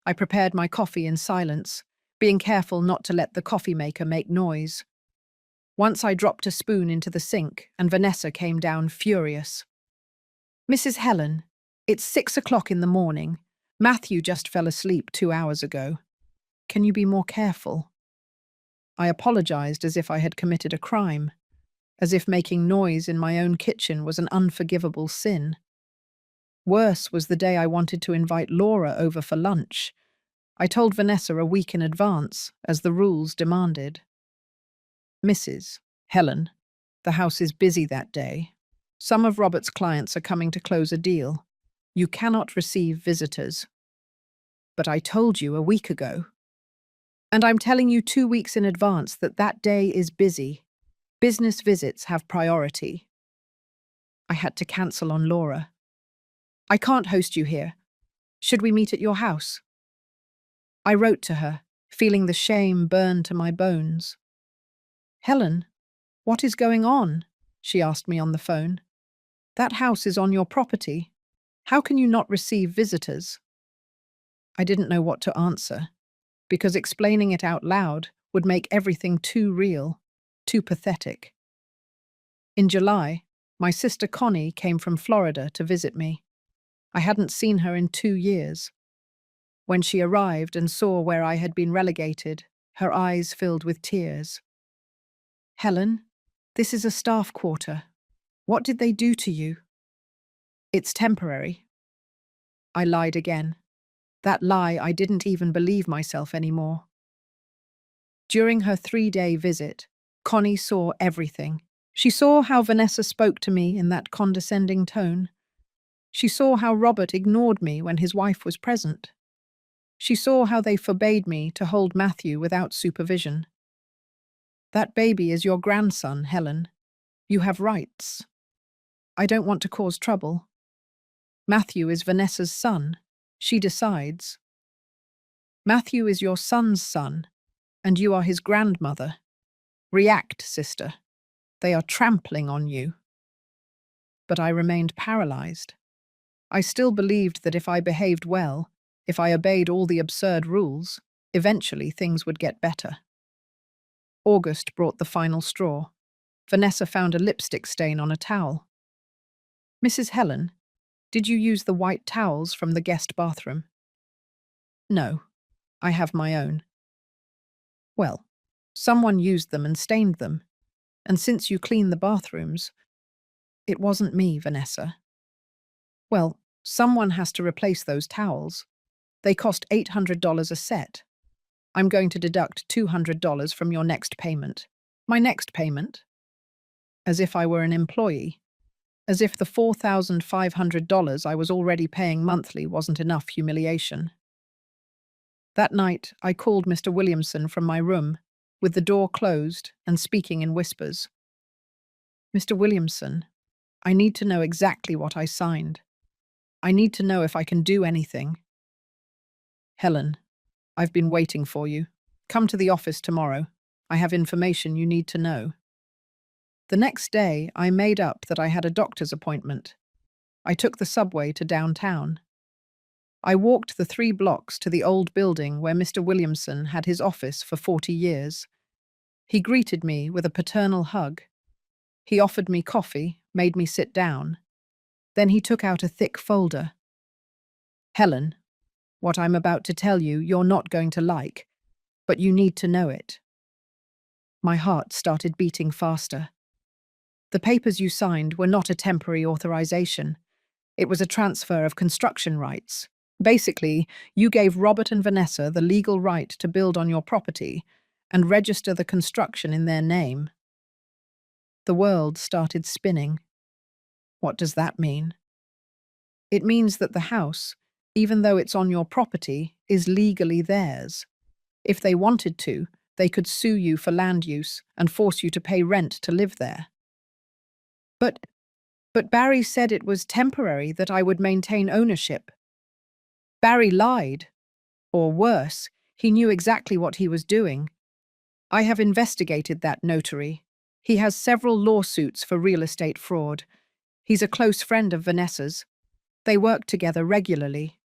I prepared my coffee in silence, being careful not to let the coffee maker make noise. Once I dropped a spoon into the sink and Vanessa came down furious. Mrs. Helen, it's 6 o'clock in the morning. Matthew just fell asleep 2 hours ago. Can you be more careful? I apologized as if I had committed a crime, as if making noise in my own kitchen was an unforgivable sin. Worse was the day I wanted to invite Laura over for lunch. I told Vanessa a week in advance, as the rules demanded. Mrs. Helen, the house is busy that day. Some of Robert's clients are coming to close a deal. You cannot receive visitors. But I told you a week ago. And I'm telling you 2 weeks in advance that that day is busy. Business visits have priority. I had to cancel on Laura. I can't host you here. Should we meet at your house? I wrote to her, feeling the shame burn to my bones. Helen, what is going on? She asked me on the phone. That house is on your property. How can you not receive visitors? I didn't know what to answer, because explaining it out loud would make everything too real, too pathetic. In July, my sister Connie came from Florida to visit me. I hadn't seen her in 2 years. When she arrived and saw where I had been relegated, her eyes filled with tears. Helen, this is a staff quarter. What did they do to you? It's temporary. I lied again. That lie, I didn't even believe myself anymore. During her 3-day visit, Connie saw everything. She saw how Vanessa spoke to me in that condescending tone. She saw how Robert ignored me when his wife was present. She saw how they forbade me to hold Matthew without supervision. That baby is your grandson, Helen. You have rights. I don't want to cause trouble. Matthew is Vanessa's son. She decides. Matthew is your son's son, and you are his grandmother. React, sister. They are trampling on you. But I remained paralyzed. I still believed that if I behaved well, if I obeyed all the absurd rules, eventually things would get better. August brought the final straw. Vanessa found a lipstick stain on a towel. Mrs. Helen, did you use the white towels from the guest bathroom? No, I have my own. Well, someone used them and stained them, and since you cleaned the bathrooms, it wasn't me, Vanessa. Well, someone has to replace those towels. They cost $800 a set. I'm going to deduct $200 from your next payment. My next payment? As if I were an employee. As if the $4,500 I was already paying monthly wasn't enough humiliation. That night, I called Mr. Williamson from my room, with the door closed and speaking in whispers. Mr. Williamson, I need to know exactly what I signed. I need to know if I can do anything. Helen, I've been waiting for you. Come to the office tomorrow. I have information you need to know. The next day, I made up that I had a doctor's appointment. I took the subway to downtown. I walked the 3 blocks to the old building where Mr. Williamson had his office for 40 years. He greeted me with a paternal hug. He offered me coffee, made me sit down. Then he took out a thick folder. Helen, what I'm about to tell you, you're not going to like, but you need to know it. My heart started beating faster. The papers you signed were not a temporary authorization. It was a transfer of construction rights. Basically, you gave Robert and Vanessa the legal right to build on your property and register the construction in their name. The world started spinning. What does that mean? It means that the house, even though it's on your property, is legally theirs. If they wanted to, they could sue you for land use and force you to pay rent to live there. But Barry said it was temporary, that I would maintain ownership. Barry lied. Or worse, he knew exactly what he was doing. I have investigated that notary. He has several lawsuits for real estate fraud. He's a close friend of Vanessa's. They work together regularly.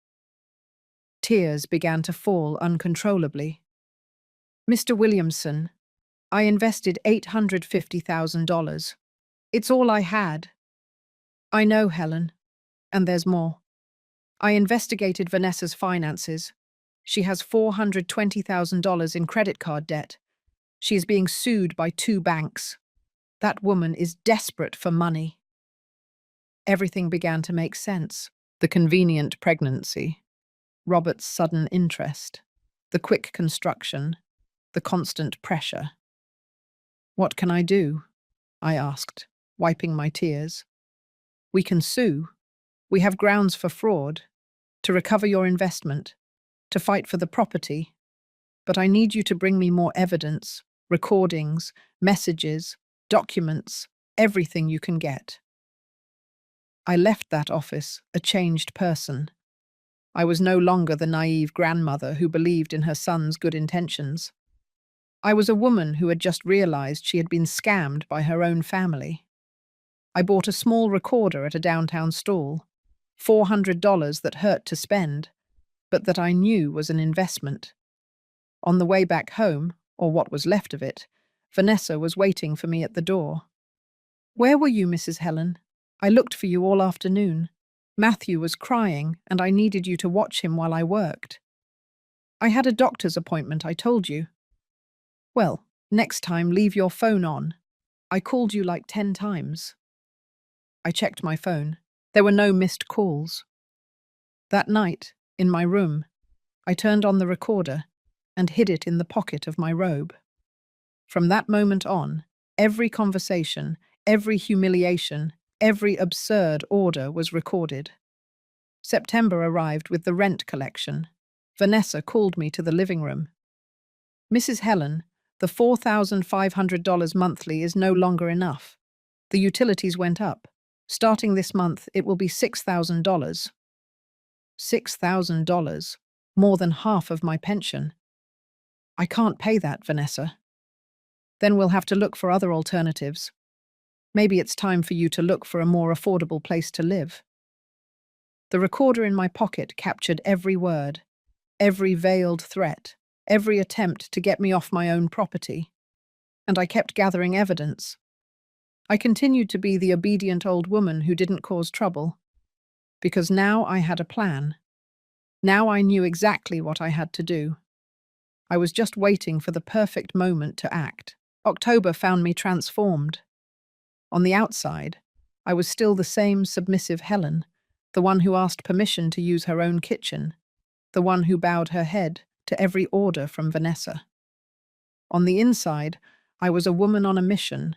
Tears began to fall uncontrollably. Mr. Williamson, I invested $850,000. It's all I had. I know, Helen, and there's more. I investigated Vanessa's finances. She has $420,000 in credit card debt. She is being sued by 2 banks. That woman is desperate for money. Everything began to make sense. The convenient pregnancy, Robert's sudden interest, the quick construction, the constant pressure. What can I do? I asked, wiping my tears. We can sue. We have grounds for fraud, to recover your investment, to fight for the property. But I need you to bring me more evidence, recordings, messages, documents, everything you can get. I left that office a changed person. I was no longer the naive grandmother who believed in her son's good intentions. I was a woman who had just realized she had been scammed by her own family. I bought a small recorder at a downtown stall, $400 that hurt to spend, but that I knew was an investment. On the way back home, or what was left of it, Vanessa was waiting for me at the door. Where were you, Mrs. Helen? I looked for you all afternoon. Matthew was crying, and I needed you to watch him while I worked. I had a doctor's appointment, I told you. Well, next time leave your phone on. I called you like 10 times. I checked my phone. There were no missed calls. That night, in my room, I turned on the recorder and hid it in the pocket of my robe. From that moment on, every conversation, every humiliation, every absurd order was recorded. September arrived with the rent collection. Vanessa called me to the living room. Mrs. Helen, the $4,500 monthly is no longer enough. The utilities went up. Starting this month, it will be $6,000. $6,000, more than half of my pension. I can't pay that, Vanessa. Then we'll have to look for other alternatives. Maybe it's time for you to look for a more affordable place to live. The recorder in my pocket captured every word, every veiled threat, every attempt to get me off my own property. And I kept gathering evidence. I continued to be the obedient old woman who didn't cause trouble. Because now I had a plan. Now I knew exactly what I had to do. I was just waiting for the perfect moment to act. October found me transformed. On the outside, I was still the same submissive Helen, the one who asked permission to use her own kitchen, the one who bowed her head to every order from Vanessa. On the inside, I was a woman on a mission,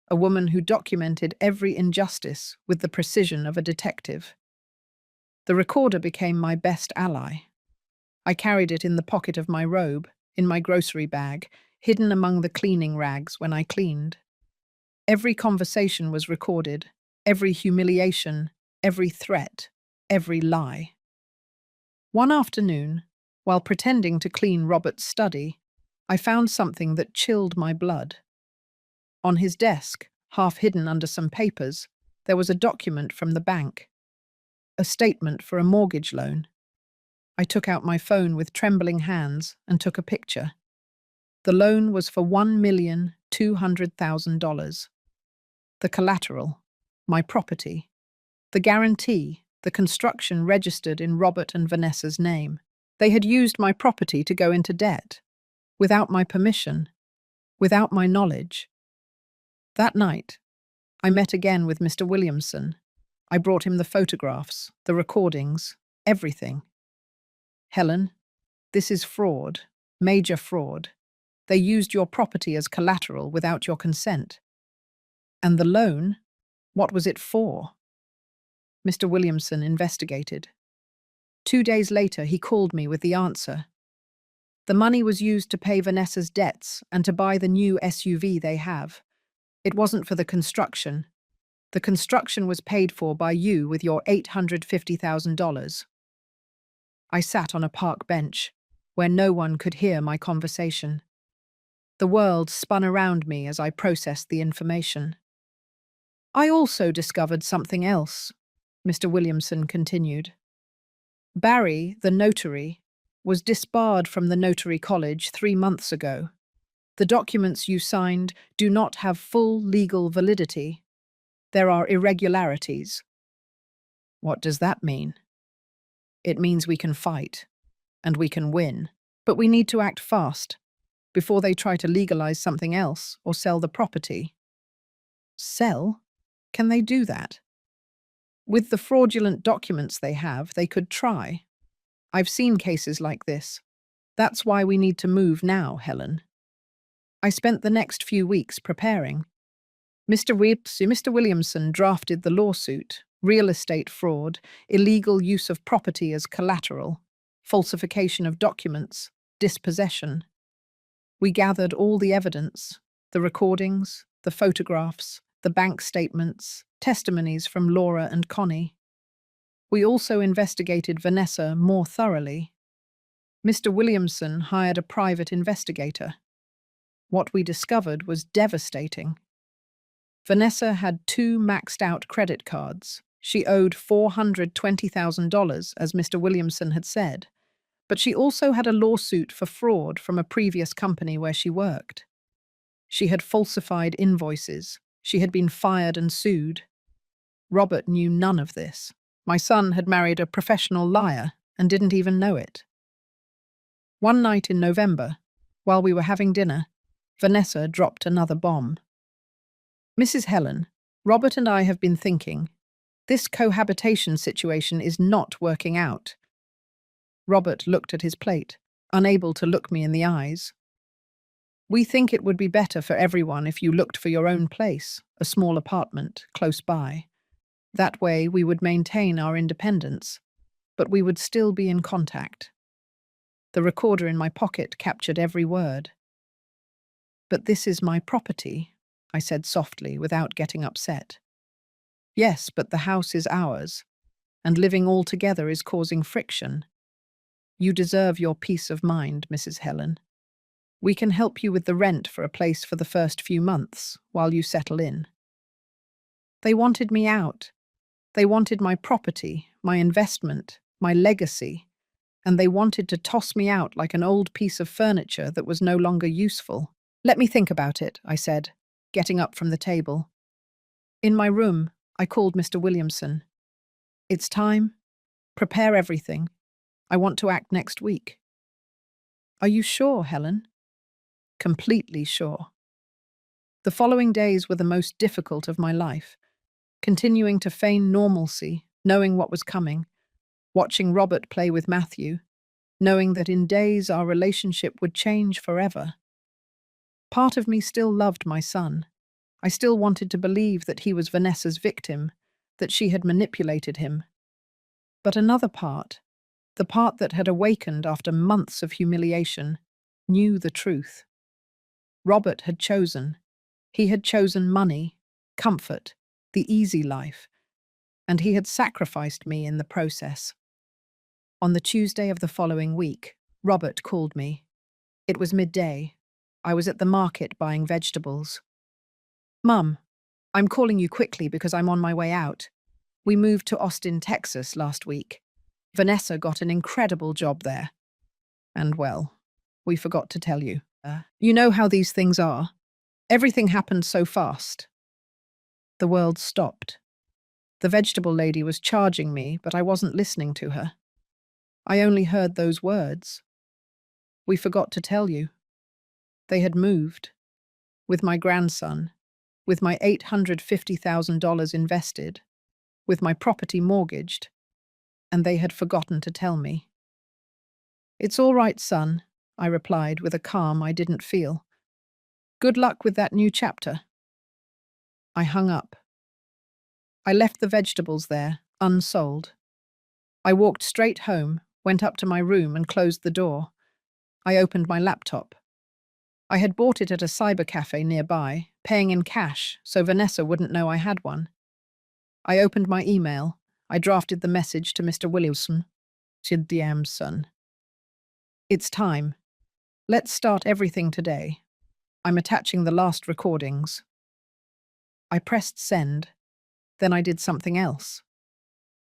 a woman who documented every injustice with the precision of a detective. The recorder became my best ally. I carried it in the pocket of my robe, in my grocery bag, hidden among the cleaning rags when I cleaned. Every conversation was recorded, every humiliation, every threat, every lie. One afternoon, while pretending to clean Robert's study, I found something that chilled my blood. On his desk, half hidden under some papers, there was a document from the bank, a statement for a mortgage loan. I took out my phone with trembling hands and took a picture. The loan was for $1,200,000. The collateral, my property. The guarantee, the construction registered in Robert and Vanessa's name. They had used my property to go into debt, without my permission, without my knowledge. That night, I met again with Mr. Williamson. I brought him the photographs, the recordings, everything. Helen, this is fraud, major fraud. They used your property as collateral without your consent. And the loan, what was it for? Mr. Williamson investigated. 2 days later, he called me with the answer. The money was used to pay Vanessa's debts and to buy the new SUV they have. It wasn't for the construction. The construction was paid for by you with your $850,000. I sat on a park bench, where no one could hear my conversation. The world spun around me as I processed the information. I also discovered something else, Mr. Williamson continued. Barry, the notary, was disbarred from the notary college 3 months ago. The documents you signed do not have full legal validity. There are irregularities. What does that mean? It means we can fight, and we can win, but we need to act fast, before they try to legalize something else or sell the property. Sell? Can they do that? With the fraudulent documents they have, they could try. I've seen cases like this. That's why we need to move now, Helen. I spent the next few weeks preparing. Mr. Williamson drafted the lawsuit, real estate fraud, illegal use of property as collateral, falsification of documents, dispossession. We gathered all the evidence, the recordings, the photographs, the bank statements, testimonies from Laura and Connie. We also investigated Vanessa more thoroughly. Mr. Williamson hired a private investigator. What we discovered was devastating. Vanessa had 2 maxed-out credit cards. She owed $420,000, as Mr. Williamson had said, but she also had a lawsuit for fraud from a previous company where she worked. She had falsified invoices. She had been fired and sued. Robert knew none of this. My son had married a professional liar and didn't even know it. One night in November, while we were having dinner, Vanessa dropped another bomb. Mrs. Helen, Robert and I have been thinking, this cohabitation situation is not working out. Robert looked at his plate, unable to look me in the eyes. We think it would be better for everyone if you looked for your own place, a small apartment, close by. That way we would maintain our independence, but we would still be in contact. The recorder in my pocket captured every word. But this is my property, I said softly without getting upset. Yes, but the house is ours, and living all together is causing friction. You deserve your peace of mind, Mrs. Helen. We can help you with the rent for a place for the first few months, while you settle in. They wanted me out. They wanted my property, my investment, my legacy, and they wanted to toss me out like an old piece of furniture that was no longer useful. Let me think about it, I said, getting up from the table. In my room, I called Mr. Williamson. It's time. Prepare everything. I want to act next week. Are you sure, Helen? Completely sure. The following days were the most difficult of my life, continuing to feign normalcy, knowing what was coming, watching Robert play with Matthew, knowing that in days our relationship would change forever. Part of me still loved my son. I still wanted to believe that he was Vanessa's victim, that she had manipulated him. But another part, the part that had awakened after months of humiliation, knew the truth. Robert had chosen. He had chosen money, comfort, the easy life, and he had sacrificed me in the process. On the Tuesday of the following week, Robert called me. It was midday. I was at the market buying vegetables. Mum, I'm calling you quickly because I'm on my way out. We moved to Austin, Texas last week. Vanessa got an incredible job there. And well, we forgot to tell you. You know how these things are. Everything happened so fast. The world stopped. The vegetable lady was charging me, but I wasn't listening to her. I only heard those words. We forgot to tell you. They had moved. With my grandson. With my $850,000 invested. With my property mortgaged. And they had forgotten to tell me. It's all right, son, I replied with a calm I didn't feel. Good luck with that new chapter. I hung up. I left the vegetables there, unsold. I walked straight home, went up to my room and closed the door. I opened my laptop. I had bought it at a cyber cafe nearby, paying in cash so Vanessa wouldn't know I had one. I opened my email. I drafted the message to Mr. Williamson. DM's son. It's time. Let's start everything today. I'm attaching the last recordings. I pressed send. Then I did something else.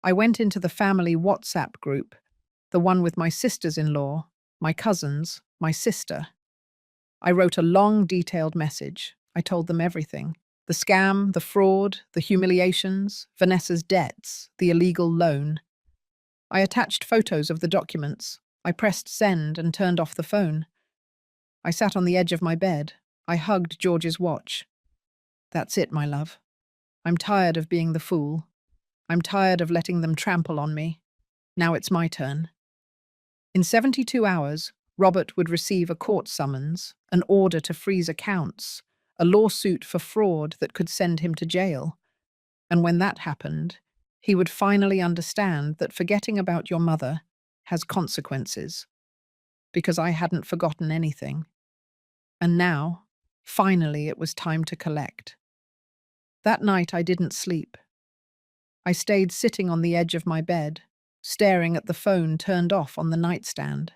I went into the family WhatsApp group, the one with my sisters-in-law, my cousins, my sister. I wrote a long, detailed message. I told them everything. The scam, the fraud, the humiliations, Vanessa's debts, the illegal loan. I attached photos of the documents. I pressed send and turned off the phone. I sat on the edge of my bed. I hugged George's watch. That's it, my love. I'm tired of being the fool. I'm tired of letting them trample on me. Now it's my turn. In 72 hours, Robert would receive a court summons, an order to freeze accounts, a lawsuit for fraud that could send him to jail. And when that happened, he would finally understand that forgetting about your mother has consequences. Because I hadn't forgotten anything. And now, finally, it was time to collect. That night I didn't sleep. I stayed sitting on the edge of my bed, staring at the phone turned off on the nightstand.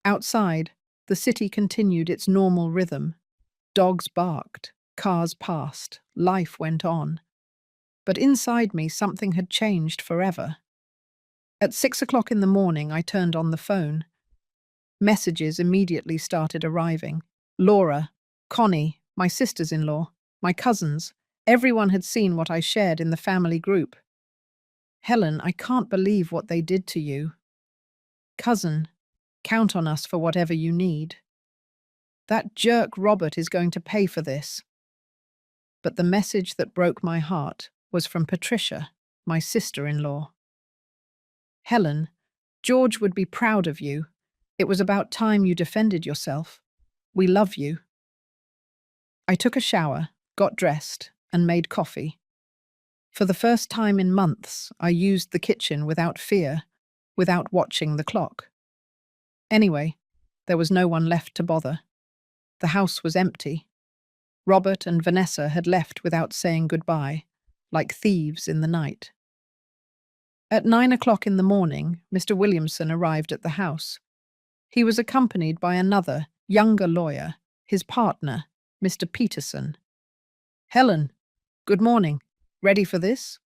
Outside, the city continued its normal rhythm. Dogs barked, cars passed, life went on. But inside me, something had changed forever. At 6 o'clock in the morning, I turned on the phone. Messages immediately started arriving. Laura, Connie, my sisters-in-law, my cousins, everyone had seen what I shared in the family group. Helen, I can't believe what they did to you. Cousin, count on us for whatever you need. That jerk Robert is going to pay for this. But the message that broke my heart was from Patricia, my sister-in-law. Helen, George would be proud of you. It was about time you defended yourself. We love you. I took a shower, got dressed, and made coffee. For the first time in months, I used the kitchen without fear, without watching the clock. Anyway, there was no one left to bother. The house was empty. Robert and Vanessa had left without saying goodbye, like thieves in the night. At 9 o'clock in the morning, Mr. Williamson arrived at the house. He was accompanied by another, younger lawyer, his partner, Mr. Peterson. Helen, good morning. Ready for this?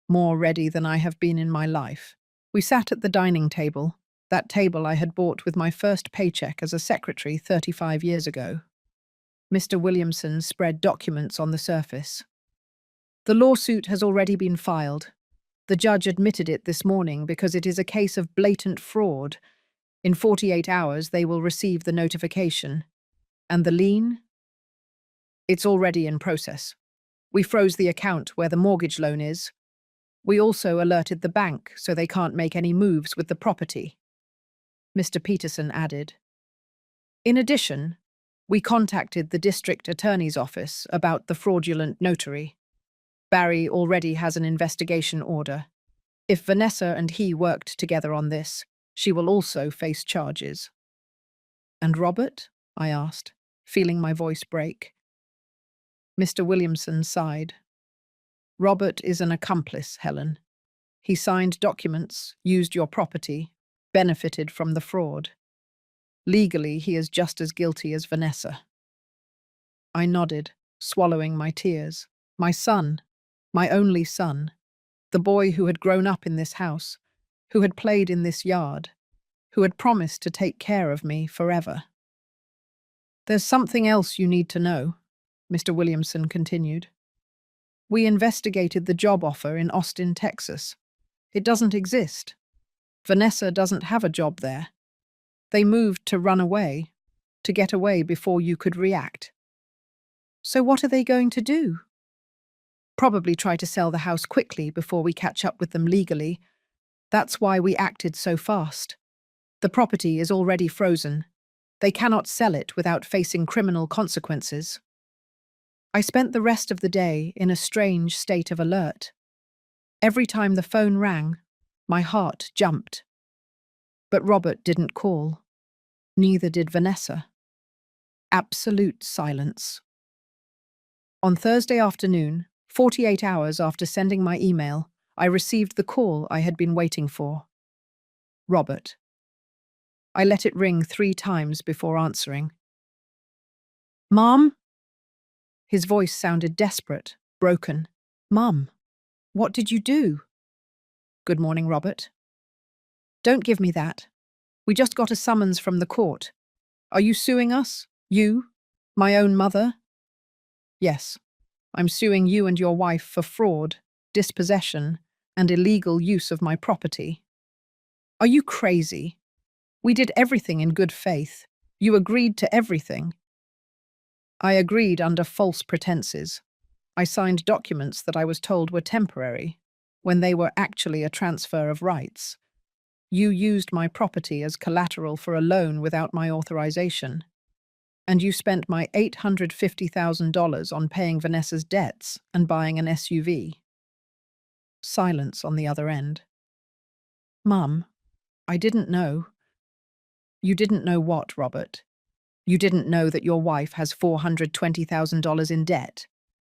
More ready than I have been in my life. We sat at the dining table, that table I had bought with my first paycheck as a secretary 35 years ago. Mr. Williamson spread documents on the surface. The lawsuit has already been filed. The judge admitted it this morning because it is a case of blatant fraud. In 48 hours, they will receive the notification. And the lien? It's already in process. We froze the account where the mortgage loan is. We also alerted the bank so they can't make any moves with the property. Mr. Peterson added. In addition, we contacted the district attorney's office about the fraudulent notary. Barry already has an investigation order. If Vanessa and he worked together on this, she will also face charges. And Robert? I asked, feeling my voice break. Mr. Williamson sighed. Robert is an accomplice, Helen. He signed documents, used your property, benefited from the fraud. Legally, he is just as guilty as Vanessa. I nodded, swallowing my tears. My son, my only son, the boy who had grown up in this house, who had played in this yard, who had promised to take care of me forever. There's something else you need to know, Mr. Williamson continued. We investigated the job offer in Austin, Texas. It doesn't exist. Vanessa doesn't have a job there. They moved to run away, to get away before you could react. So what are they going to do? Probably try to sell the house quickly before we catch up with them legally. That's why we acted so fast. The property is already frozen. They cannot sell it without facing criminal consequences. I spent the rest of the day in a strange state of alert. Every time the phone rang, my heart jumped. But Robert didn't call. Neither did Vanessa. Absolute silence. On Thursday afternoon, 48 hours after sending my email, I received the call I had been waiting for. Robert. I let it ring 3 times before answering. Mom? His voice sounded desperate, broken. Mum, what did you do? Good morning, Robert. Don't give me that. We just got a summons from the court. Are you suing us? You? My own mother? Yes. I'm suing you and your wife for fraud, dispossession, and illegal use of my property. Are you crazy? We did everything in good faith. You agreed to everything. I agreed under false pretenses. I signed documents that I was told were temporary, when they were actually a transfer of rights. You used my property as collateral for a loan without my authorization. And you spent my $850,000 on paying Vanessa's debts and buying an SUV. Silence on the other end. Mum, I didn't know. You didn't know what, Robert? You didn't know that your wife has $420,000 in debt.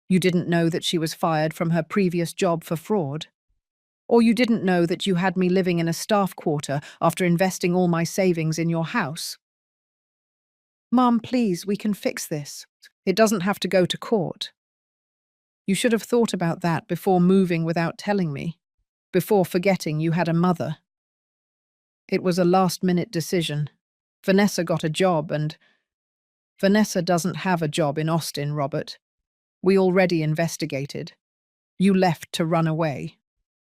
You didn't know that she was fired from her previous job for fraud. Or you didn't know that you had me living in a staff quarter after investing all my savings in your house. Mum, please, we can fix this. It doesn't have to go to court. You should have thought about that before moving without telling me, before forgetting you had a mother. It was a last-minute decision. Vanessa got a job and… Vanessa doesn't have a job in Austin, Robert. We already investigated. You left to run away,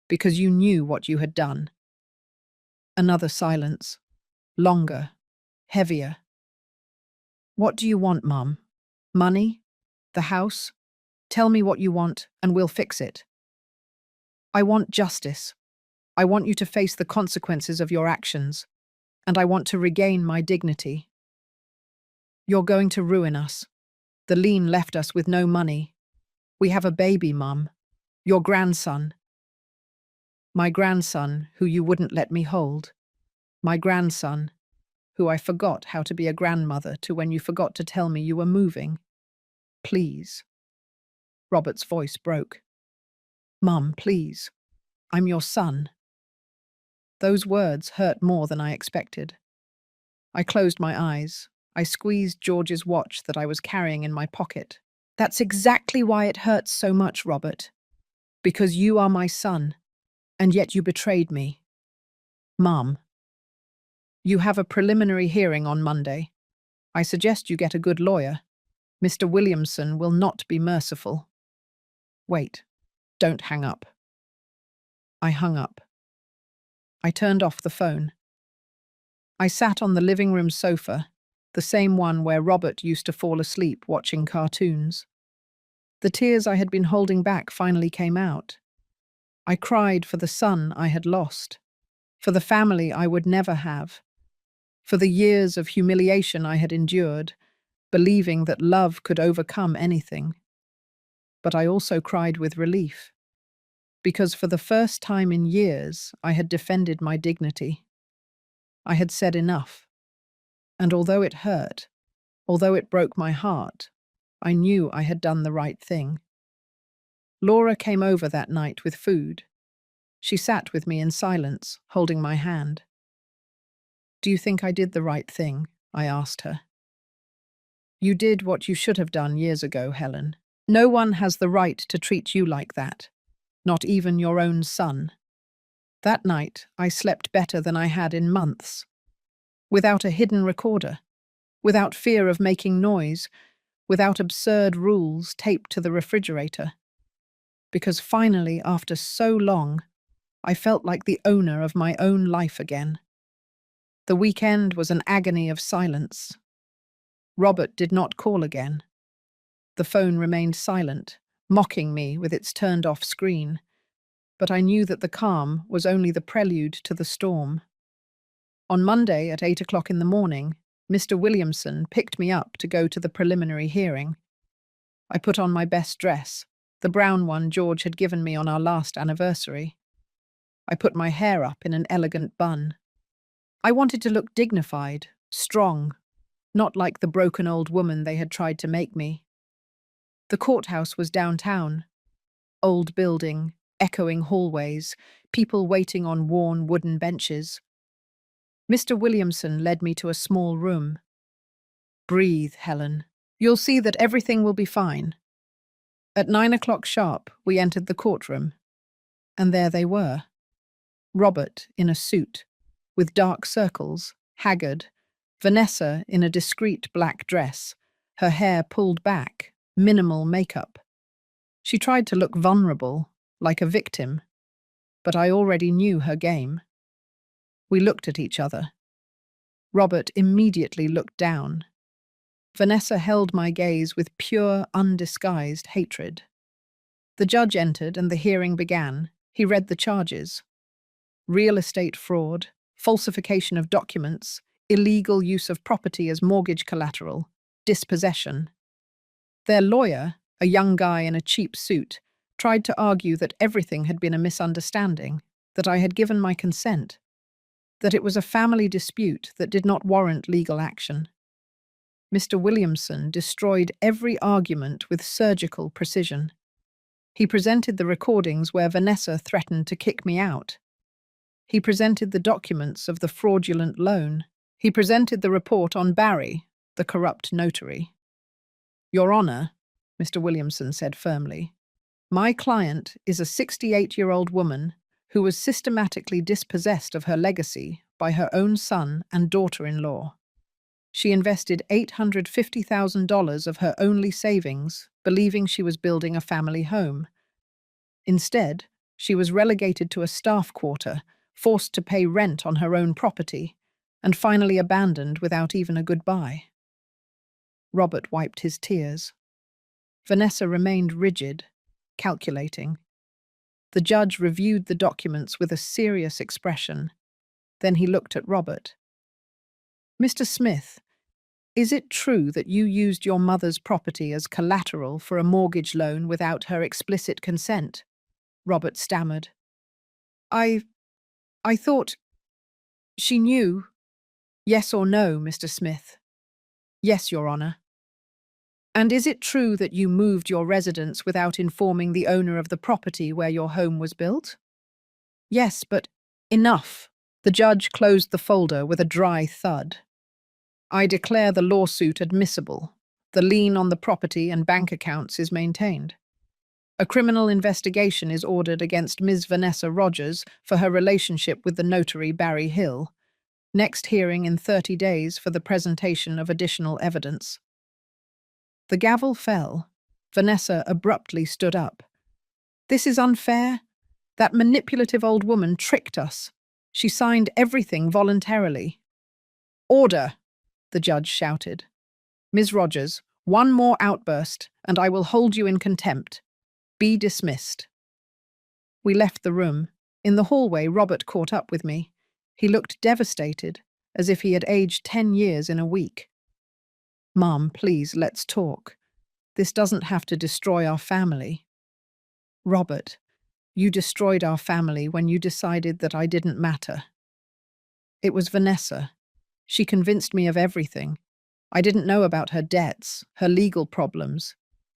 because you knew what you had done. Another silence. Longer. Heavier. What do you want, Mum? Money? The house? Tell me what you want, and we'll fix it. I want justice. I want you to face the consequences of your actions, and I want to regain my dignity. You're going to ruin us. The lien left us with no money. We have a baby, Mum. Your grandson. My grandson, who you wouldn't let me hold. My grandson, who I forgot how to be a grandmother to when you forgot to tell me you were moving. Please. Robert's voice broke. Mum, please. I'm your son. Those words hurt more than I expected. I closed my eyes. I squeezed George's watch that I was carrying in my pocket. That's exactly why it hurts so much, Robert. Because you are my son, and yet you betrayed me. Mum. You have a preliminary hearing on Monday. I suggest you get a good lawyer. Mr. Williamson will not be merciful. Wait. Don't hang up. I hung up. I turned off the phone. I sat on the living room sofa, the same one where Robert used to fall asleep watching cartoons. The tears I had been holding back finally came out. I cried for the son I had lost, for the family I would never have, for the years of humiliation I had endured, believing that love could overcome anything. But I also cried with relief, because for the first time in years I had defended my dignity. I had said enough. And although it hurt, although it broke my heart, I knew I had done the right thing. Laura came over that night with food. She sat with me in silence, holding my hand. Do you think I did the right thing? I asked her. You did what you should have done years ago, Helen. No one has the right to treat you like that, not even your own son. That night, I slept better than I had in months. Without a hidden recorder, without fear of making noise, without absurd rules taped to the refrigerator. Because finally, after so long, I felt like the owner of my own life again. The weekend was an agony of silence. Robert did not call again. The phone remained silent, mocking me with its turned-off screen. But I knew that the calm was only the prelude to the storm. On Monday at 8 o'clock in the morning, Mr. Williamson picked me up to go to the preliminary hearing. I put on my best dress, the brown one George had given me on our last anniversary. I put my hair up in an elegant bun. I wanted to look dignified, strong, not like the broken old woman they had tried to make me. The courthouse was downtown. Old building, echoing hallways, people waiting on worn wooden benches. Mr. Williamson led me to a small room. "Breathe, Helen. You'll see that everything will be fine." At 9 o'clock sharp, we entered the courtroom. And there they were. Robert in a suit, with dark circles, haggard. Vanessa in a discreet black dress, her hair pulled back, minimal makeup. She tried to look vulnerable, like a victim, but I already knew her game. We looked at each other. Robert immediately looked down. Vanessa held my gaze with pure, undisguised hatred. The judge entered and the hearing began. He read the charges: real estate fraud, falsification of documents, illegal use of property as mortgage collateral, dispossession. Their lawyer, a young guy in a cheap suit, tried to argue that everything had been a misunderstanding, that I had given my consent, that it was a family dispute that did not warrant legal action. Mr. Williamson destroyed every argument with surgical precision. He presented the recordings where Vanessa threatened to kick me out. He presented the documents of the fraudulent loan. He presented the report on Barry, the corrupt notary. "Your Honor," Mr. Williamson said firmly, "my client is a 68-year-old woman who was systematically dispossessed of her legacy by her own son and daughter-in-law. She invested $850,000 of her only savings, believing she was building a family home. Instead, she was relegated to a staff quarter, forced to pay rent on her own property, and finally abandoned without even a goodbye." Robert wiped his tears. Vanessa remained rigid, calculating. The judge reviewed the documents with a serious expression. Then he looked at Robert. "Mr. Smith, is it true that you used your mother's property as collateral for a mortgage loan without her explicit consent?" Robert stammered. I thought she knew." "Yes or no, Mr. Smith?" "Yes, Your Honor." "And is it true that you moved your residence without informing the owner of the property where your home was built?" "Yes, but—" "Enough." The judge closed the folder with a dry thud. "I declare the lawsuit admissible. The lien on the property and bank accounts is maintained. A criminal investigation is ordered against Ms. Vanessa Rogers for her relationship with the notary Barry Hill. Next hearing in 30 days for the presentation of additional evidence." The gavel fell. Vanessa abruptly stood up. "This is unfair. That manipulative old woman tricked us. She signed everything voluntarily." "Order!" the judge shouted. "Ms. Rogers, one more outburst, and I will hold you in contempt. Be dismissed." We left the room. In the hallway, Robert caught up with me. He looked devastated, as if he had aged 10 years in a week. "Mom, please, let's talk. This doesn't have to destroy our family." "Robert, you destroyed our family when you decided that I didn't matter." "It was Vanessa. She convinced me of everything. I didn't know about her debts, her legal problems.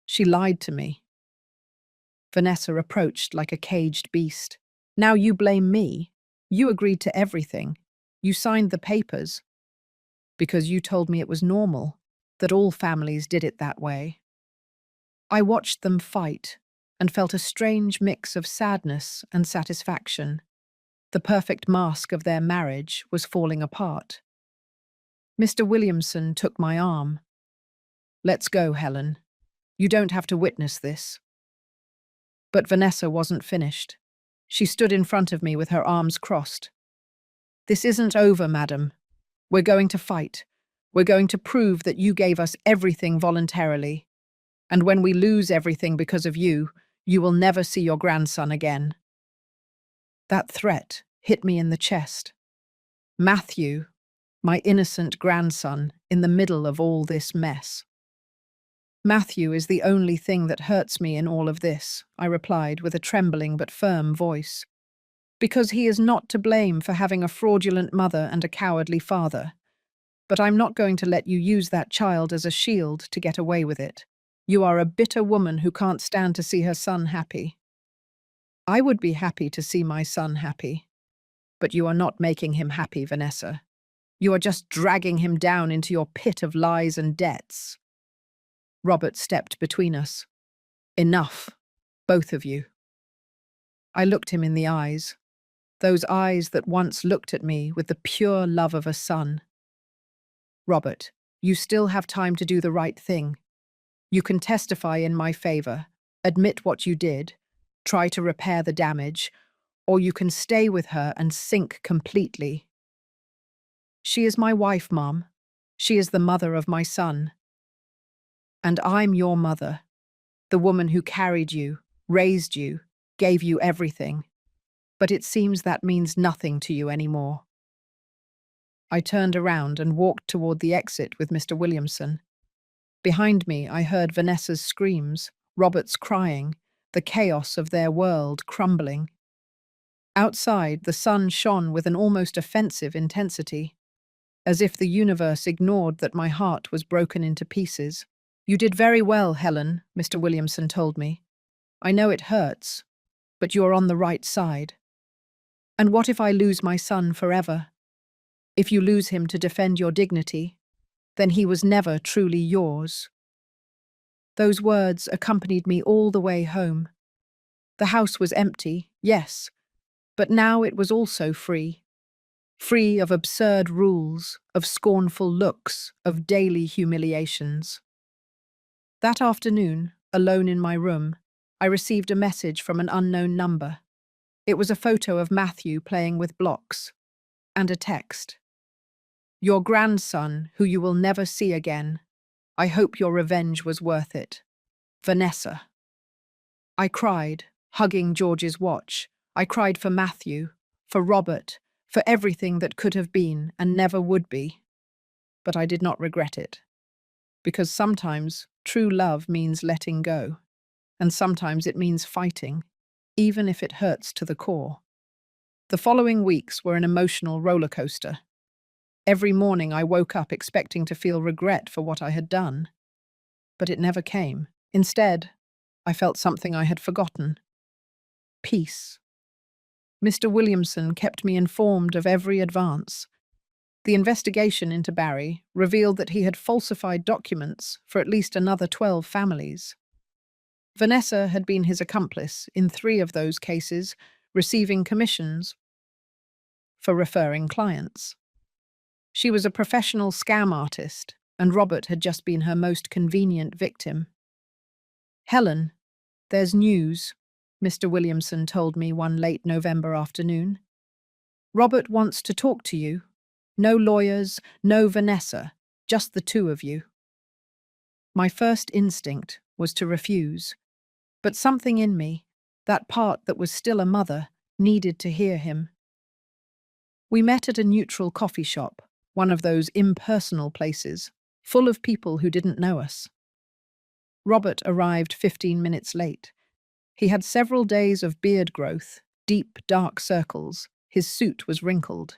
She lied to me." Vanessa approached like a caged beast. "Now you blame me. You agreed to everything. You signed the papers. Because you told me it was normal, that all families did it that way." I watched them fight and felt a strange mix of sadness and satisfaction. The perfect mask of their marriage was falling apart. Mr. Williamson took my arm. "Let's go, Helen. You don't have to witness this." But Vanessa wasn't finished. She stood in front of me with her arms crossed. "This isn't over, madam. We're going to fight. We're going to prove that you gave us everything voluntarily. And when we lose everything because of you, you will never see your grandson again." That threat hit me in the chest. Matthew, my innocent grandson, in the middle of all this mess. "Matthew is the only thing that hurts me in all of this," I replied with a trembling but firm voice. "Because he is not to blame for having a fraudulent mother and a cowardly father. But I'm not going to let you use that child as a shield to get away with it. You are a bitter woman who can't stand to see her son happy." "I would be happy to see my son happy. But you are not making him happy, Vanessa. You are just dragging him down into your pit of lies and debts." Robert stepped between us. "Enough, both of you." I looked him in the eyes, those eyes that once looked at me with the pure love of a son. "Robert, you still have time to do the right thing. You can testify in my favor, admit what you did, try to repair the damage, or you can stay with her and sink completely." "She is my wife, Mom. She is the mother of my son. And I'm your mother, the woman who carried you, raised you, gave you everything. But it seems that means nothing to you anymore." I turned around and walked toward the exit with Mr. Williamson. Behind me, I heard Vanessa's screams, Robert's crying, the chaos of their world crumbling. Outside, the sun shone with an almost offensive intensity, as if the universe ignored that my heart was broken into pieces. "You did very well, Helen," Mr. Williamson told me. "I know it hurts, but you are on the right side. And what if I lose my son forever? If you lose him to defend your dignity, then he was never truly yours." Those words accompanied me all the way home. The house was empty, yes, but now it was also free. Free of absurd rules, of scornful looks, of daily humiliations. That afternoon, alone in my room, I received a message from an unknown number. It was a photo of Matthew playing with blocks, and a text. "Your grandson, who you will never see again. I hope your revenge was worth it. Vanessa." I cried, hugging George's watch. I cried for Matthew, for Robert, for everything that could have been and never would be. But I did not regret it. Because sometimes true love means letting go, and sometimes it means fighting, even if it hurts to the core. The following weeks were an emotional roller coaster. Every morning I woke up expecting to feel regret for what I had done. But it never came. Instead, I felt something I had forgotten. Peace. Mr. Williamson kept me informed of every advance. The investigation into Barry revealed that he had falsified documents for at least another 12 families. Vanessa had been his accomplice in 3 of those cases, receiving commissions for referring clients. She was a professional scam artist, and Robert had just been her most convenient victim. "Helen, there's news," Mr. Williamson told me one late November afternoon. "Robert wants to talk to you. No lawyers, no Vanessa, just the 2 of you." My first instinct was to refuse, but something in me, that part that was still a mother, needed to hear him. We met at a neutral coffee shop, one of those impersonal places, full of people who didn't know us. Robert arrived 15 minutes late. He had several days of beard growth, deep, dark circles. His suit was wrinkled.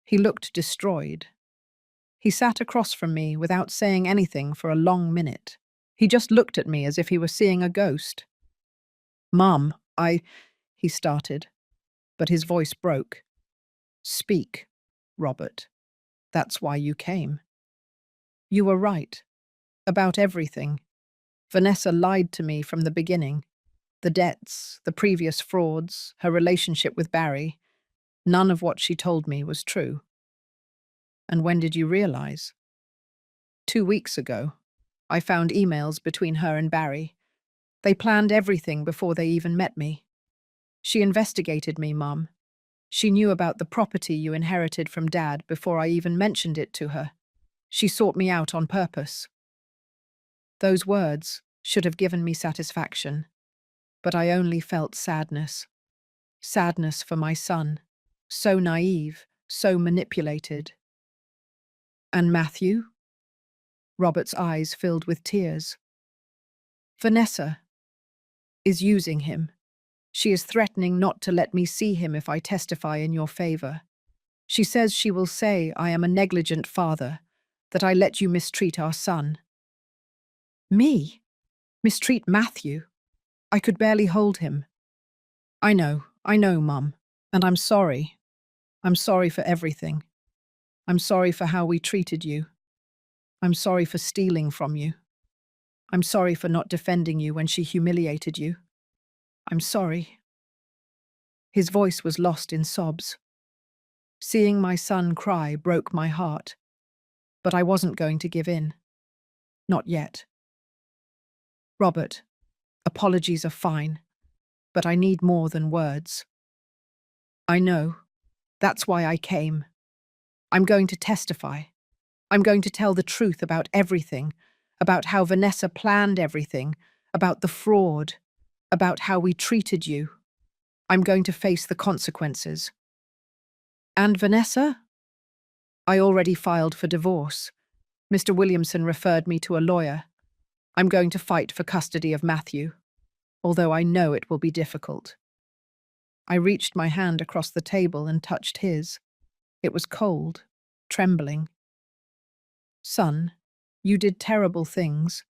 He looked destroyed. He sat across from me without saying anything for a long minute. He just looked at me as if he were seeing a ghost. "Mum, he started, but his voice broke. "Speak, Robert. That's why you came. You were right. About everything. Vanessa lied to me from the beginning. The debts, the previous frauds, her relationship with Barry. None of what she told me was true. And when did you realize? 2 weeks ago. I found emails between her and Barry. They planned everything before they even met me. She investigated me, Mum. She knew about the property you inherited from Dad before I even mentioned it to her. She sought me out on purpose. Those words should have given me satisfaction, but I only felt sadness. Sadness for my son. So naive, so manipulated. And Matthew? Robert's eyes filled with tears. Vanessa is using him. She is threatening not to let me see him if I testify in your favor. She says she will say I am a negligent father, that I let you mistreat our son. Me? Mistreat Matthew? I could barely hold him. I know, Mum, and I'm sorry. I'm sorry for everything. I'm sorry for how we treated you. I'm sorry for stealing from you. I'm sorry for not defending you when she humiliated you. I'm sorry. His voice was lost in sobs. Seeing my son cry broke my heart, but I wasn't going to give in. Not yet. Robert, apologies are fine, but I need more than words. I know. That's why I came. I'm going to testify. I'm going to tell the truth about everything, about how Vanessa planned everything, about the fraud, about how we treated you. I'm going to face the consequences. And Vanessa? I already filed for divorce. Mr. Williamson referred me to a lawyer. I'm going to fight for custody of Matthew, although I know it will be difficult. I reached my hand across the table and touched his. It was cold, trembling. Son, you did terrible things.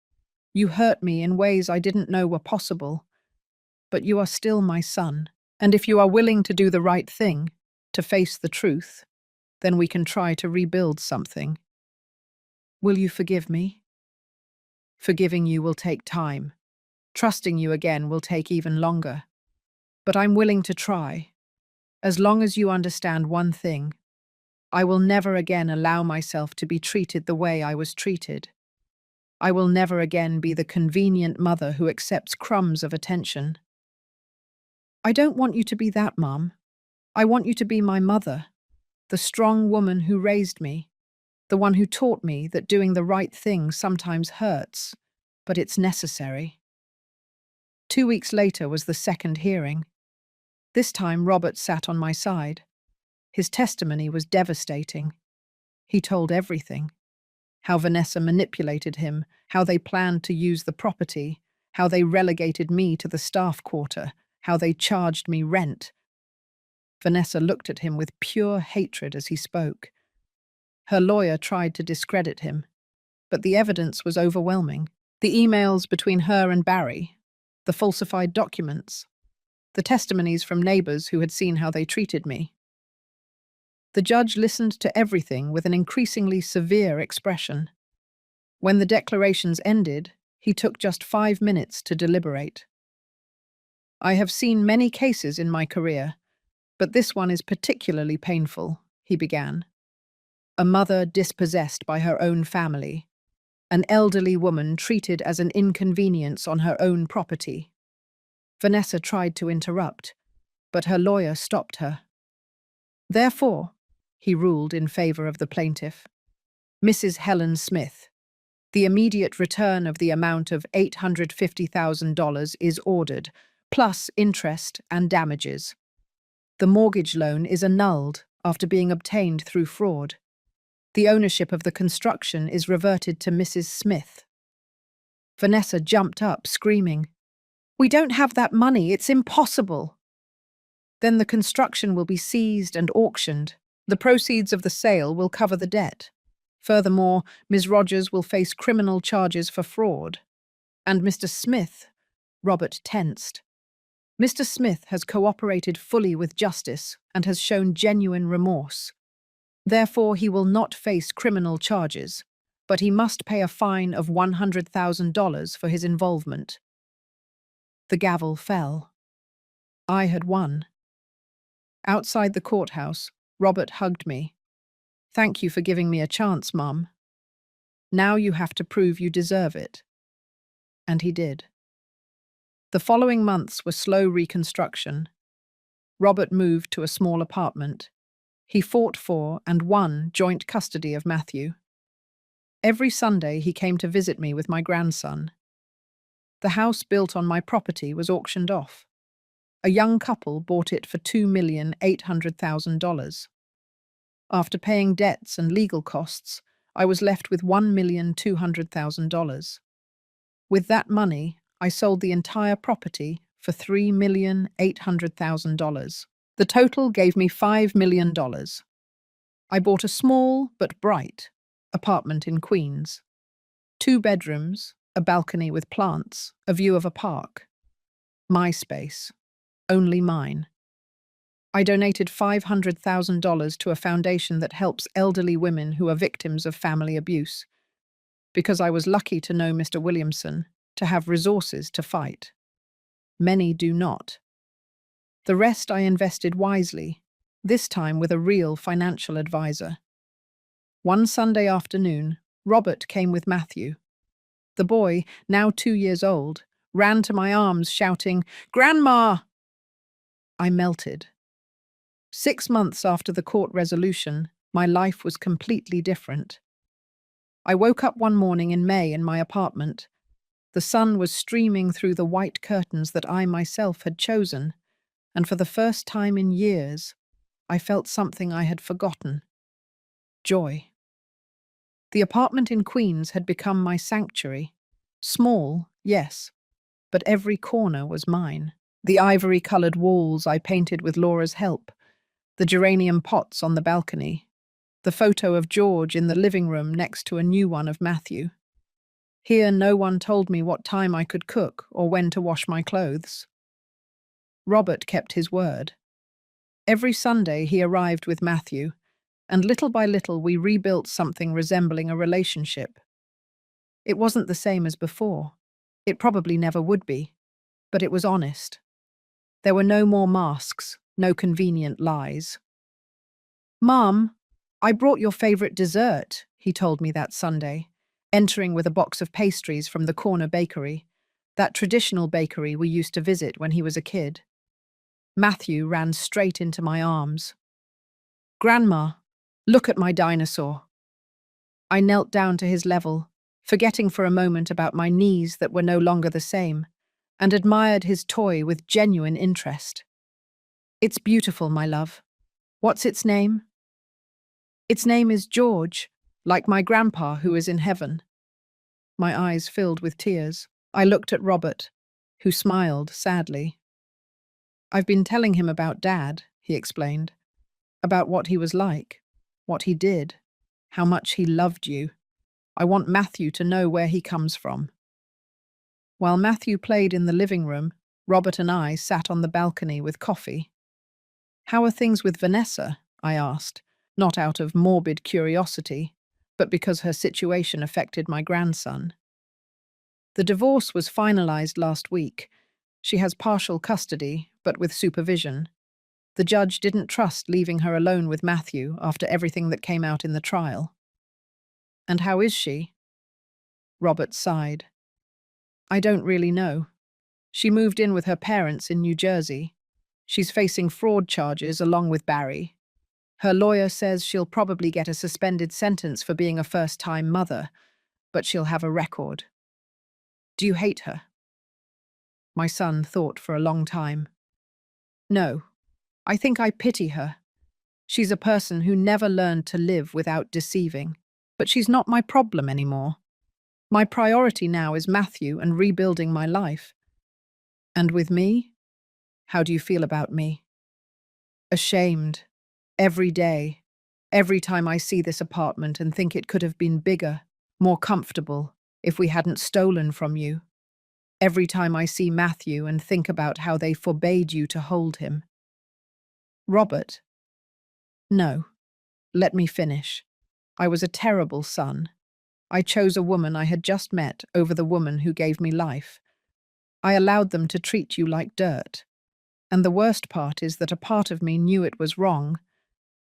You hurt me in ways I didn't know were possible. But you are still my son, and if you are willing to do the right thing, to face the truth, then we can try to rebuild something. Will you forgive me? Forgiving you will take time. Trusting you again will take even longer. But I'm willing to try. As long as you understand one thing, I will never again allow myself to be treated the way I was treated. I will never again be the convenient mother who accepts crumbs of attention. I don't want you to be that, Mum. I want you to be my mother, the strong woman who raised me, the one who taught me that doing the right thing sometimes hurts, but it's necessary. 2 weeks later was the second hearing. This time Robert sat on my side. His testimony was devastating. He told everything. How Vanessa manipulated him, how they planned to use the property, how they relegated me to the staff quarter, how they charged me rent. Vanessa looked at him with pure hatred as he spoke. Her lawyer tried to discredit him, but the evidence was overwhelming. The emails between her and Barry, the falsified documents, the testimonies from neighbors who had seen how they treated me. The judge listened to everything with an increasingly severe expression. When the declarations ended, he took just 5 minutes to deliberate. I have seen many cases in my career, but this one is particularly painful, he began. A mother dispossessed by her own family, an elderly woman treated as an inconvenience on her own property. Vanessa tried to interrupt, but her lawyer stopped her. Therefore, he ruled in favor of the plaintiff, Mrs. Helen Smith, the immediate return of the amount of $850,000 is ordered, plus interest and damages. The mortgage loan is annulled after being obtained through fraud. The ownership of the construction is reverted to Mrs. Smith. Vanessa jumped up, screaming, "We don't have that money, it's impossible." Then the construction will be seized and auctioned. The proceeds of the sale will cover the debt. Furthermore, Ms. Rogers will face criminal charges for fraud. And Mr. Smith, Robert tensed. Mr. Smith has cooperated fully with justice and has shown genuine remorse. Therefore, he will not face criminal charges, but he must pay a fine of $100,000 for his involvement. The gavel fell. I had won. Outside the courthouse, Robert hugged me. Thank you for giving me a chance, Mum. Now you have to prove you deserve it. And he did. The following months were slow reconstruction. Robert moved to a small apartment. He fought for and won joint custody of Matthew. Every Sunday he came to visit me with my grandson. The house built on my property was auctioned off. A young couple bought it for $2,800,000. After paying debts and legal costs, I was left with $1,200,000. With that money, I sold the entire property for $3,800,000. The total gave me $5 million. I bought a small but bright apartment in Queens. 2 bedrooms, a balcony with plants, a view of a park. My space. Only mine. I donated $500,000 to a foundation that helps elderly women who are victims of family abuse, because I was lucky to know Mr. Williamson, to have resources to fight. Many do not. The rest I invested wisely, this time with a real financial advisor. One Sunday afternoon, Robert came with Matthew. The boy, now 2 years old, ran to my arms shouting, "Grandma!" I melted. 6 months after the court resolution, my life was completely different. I woke up one morning in May in my apartment. The sun was streaming through the white curtains that I myself had chosen, and for the first time in years, I felt something I had forgotten. Joy. The apartment in Queens had become my sanctuary. Small, yes, but every corner was mine. The ivory-coloured walls I painted with Laura's help, the geranium pots on the balcony, the photo of George in the living room next to a new one of Matthew. Here no one told me what time I could cook or when to wash my clothes. Robert kept his word. Every Sunday he arrived with Matthew, and little by little we rebuilt something resembling a relationship. It wasn't the same as before. It probably never would be, but it was honest. There were no more masks, no convenient lies. "Mum, I brought your favourite dessert," he told me that Sunday, entering with a box of pastries from the corner bakery, that traditional bakery we used to visit when he was a kid. Matthew ran straight into my arms. "Grandma, look at my dinosaur." I knelt down to his level, forgetting for a moment about my knees that were no longer the same, and admired his toy with genuine interest. "It's beautiful, my love. What's its name?" "Its name is George, like my grandpa who is in heaven." My eyes filled with tears. I looked at Robert, who smiled sadly. "I've been telling him about Dad," he explained, "about what he was like, what he did, how much he loved you. I want Matthew to know where he comes from." While Matthew played in the living room, Robert and I sat on the balcony with coffee. "How are things with Vanessa?" I asked, not out of morbid curiosity, but because her situation affected my grandson. "The divorce was finalized last week. She has partial custody, but with supervision. The judge didn't trust leaving her alone with Matthew after everything that came out in the trial." "And how is she?" Robert sighed. "I don't really know. She moved in with her parents in New Jersey. She's facing fraud charges along with Barry. Her lawyer says she'll probably get a suspended sentence for being a first-time mother, but she'll have a record." "Do you hate her?" My son thought for a long time. "No, I think I pity her. She's a person who never learned to live without deceiving. But she's not my problem anymore. My priority now is Matthew and rebuilding my life." "And with me? How do you feel about me?" "Ashamed. Every day. Every time I see this apartment and think it could have been bigger, more comfortable, if we hadn't stolen from you. Every time I see Matthew and think about how they forbade you to hold him." "Robert." "No. Let me finish. I was a terrible son. I chose a woman I had just met over the woman who gave me life. I allowed them to treat you like dirt. And the worst part is that a part of me knew it was wrong,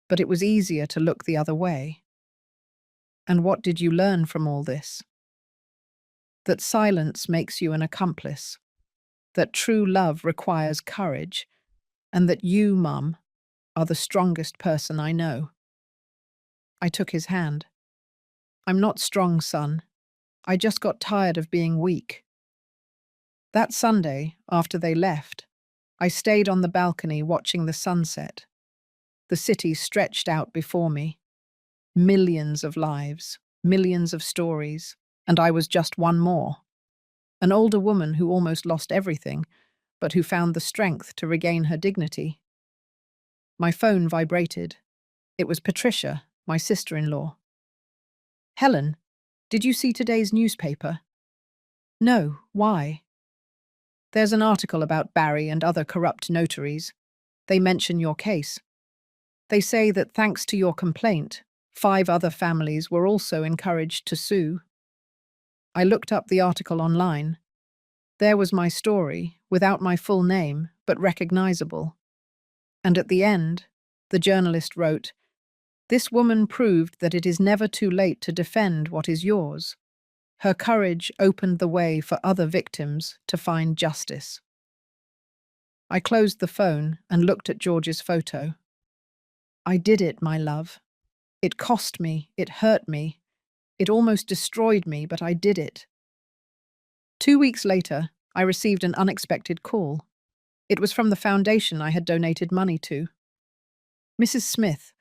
but it was easier to look the other way. And what did you learn from all this? That silence makes you an accomplice, that true love requires courage, and that you, Mum, are the strongest person I know. I took his hand. I'm not strong, son. I just got tired of being weak. That Sunday, after they left, I stayed on the balcony watching the sunset. The city stretched out before me. Millions of lives, millions of stories, and I was just one more. An older woman who almost lost everything, but who found the strength to regain her dignity. My phone vibrated. It was Patricia, my sister-in-law. Helen, did you see today's newspaper? No, why? There's an article about Barry and other corrupt notaries. They mention your case. They say that thanks to your complaint, 5 other families were also encouraged to sue. I looked up the article online. There was my story, without my full name, but recognizable. And at the end, the journalist wrote, "This woman proved that it is never too late to defend what is yours. Her courage opened the way for other victims to find justice." I closed the phone and looked at George's photo. I did it, my love. It cost me, it hurt me, it almost destroyed me, but I did it. 2 weeks later, I received an unexpected call. It was from the foundation I had donated money to. "Mrs. Smith,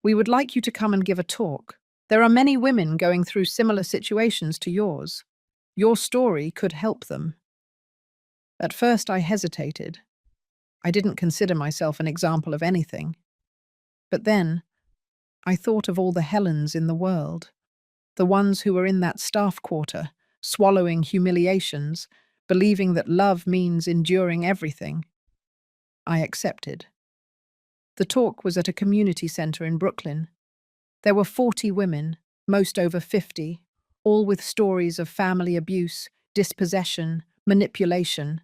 we would like you to come and give a talk. There are many women going through similar situations to yours. Your story could help them." At first I hesitated. I didn't consider myself an example of anything. But then, I thought of all the Helens in the world, the ones who were in that staff quarter, swallowing humiliations, believing that love means enduring everything. I accepted. The talk was at a community center in Brooklyn. There were 40 women, most over 50, all with stories of family abuse, dispossession, manipulation.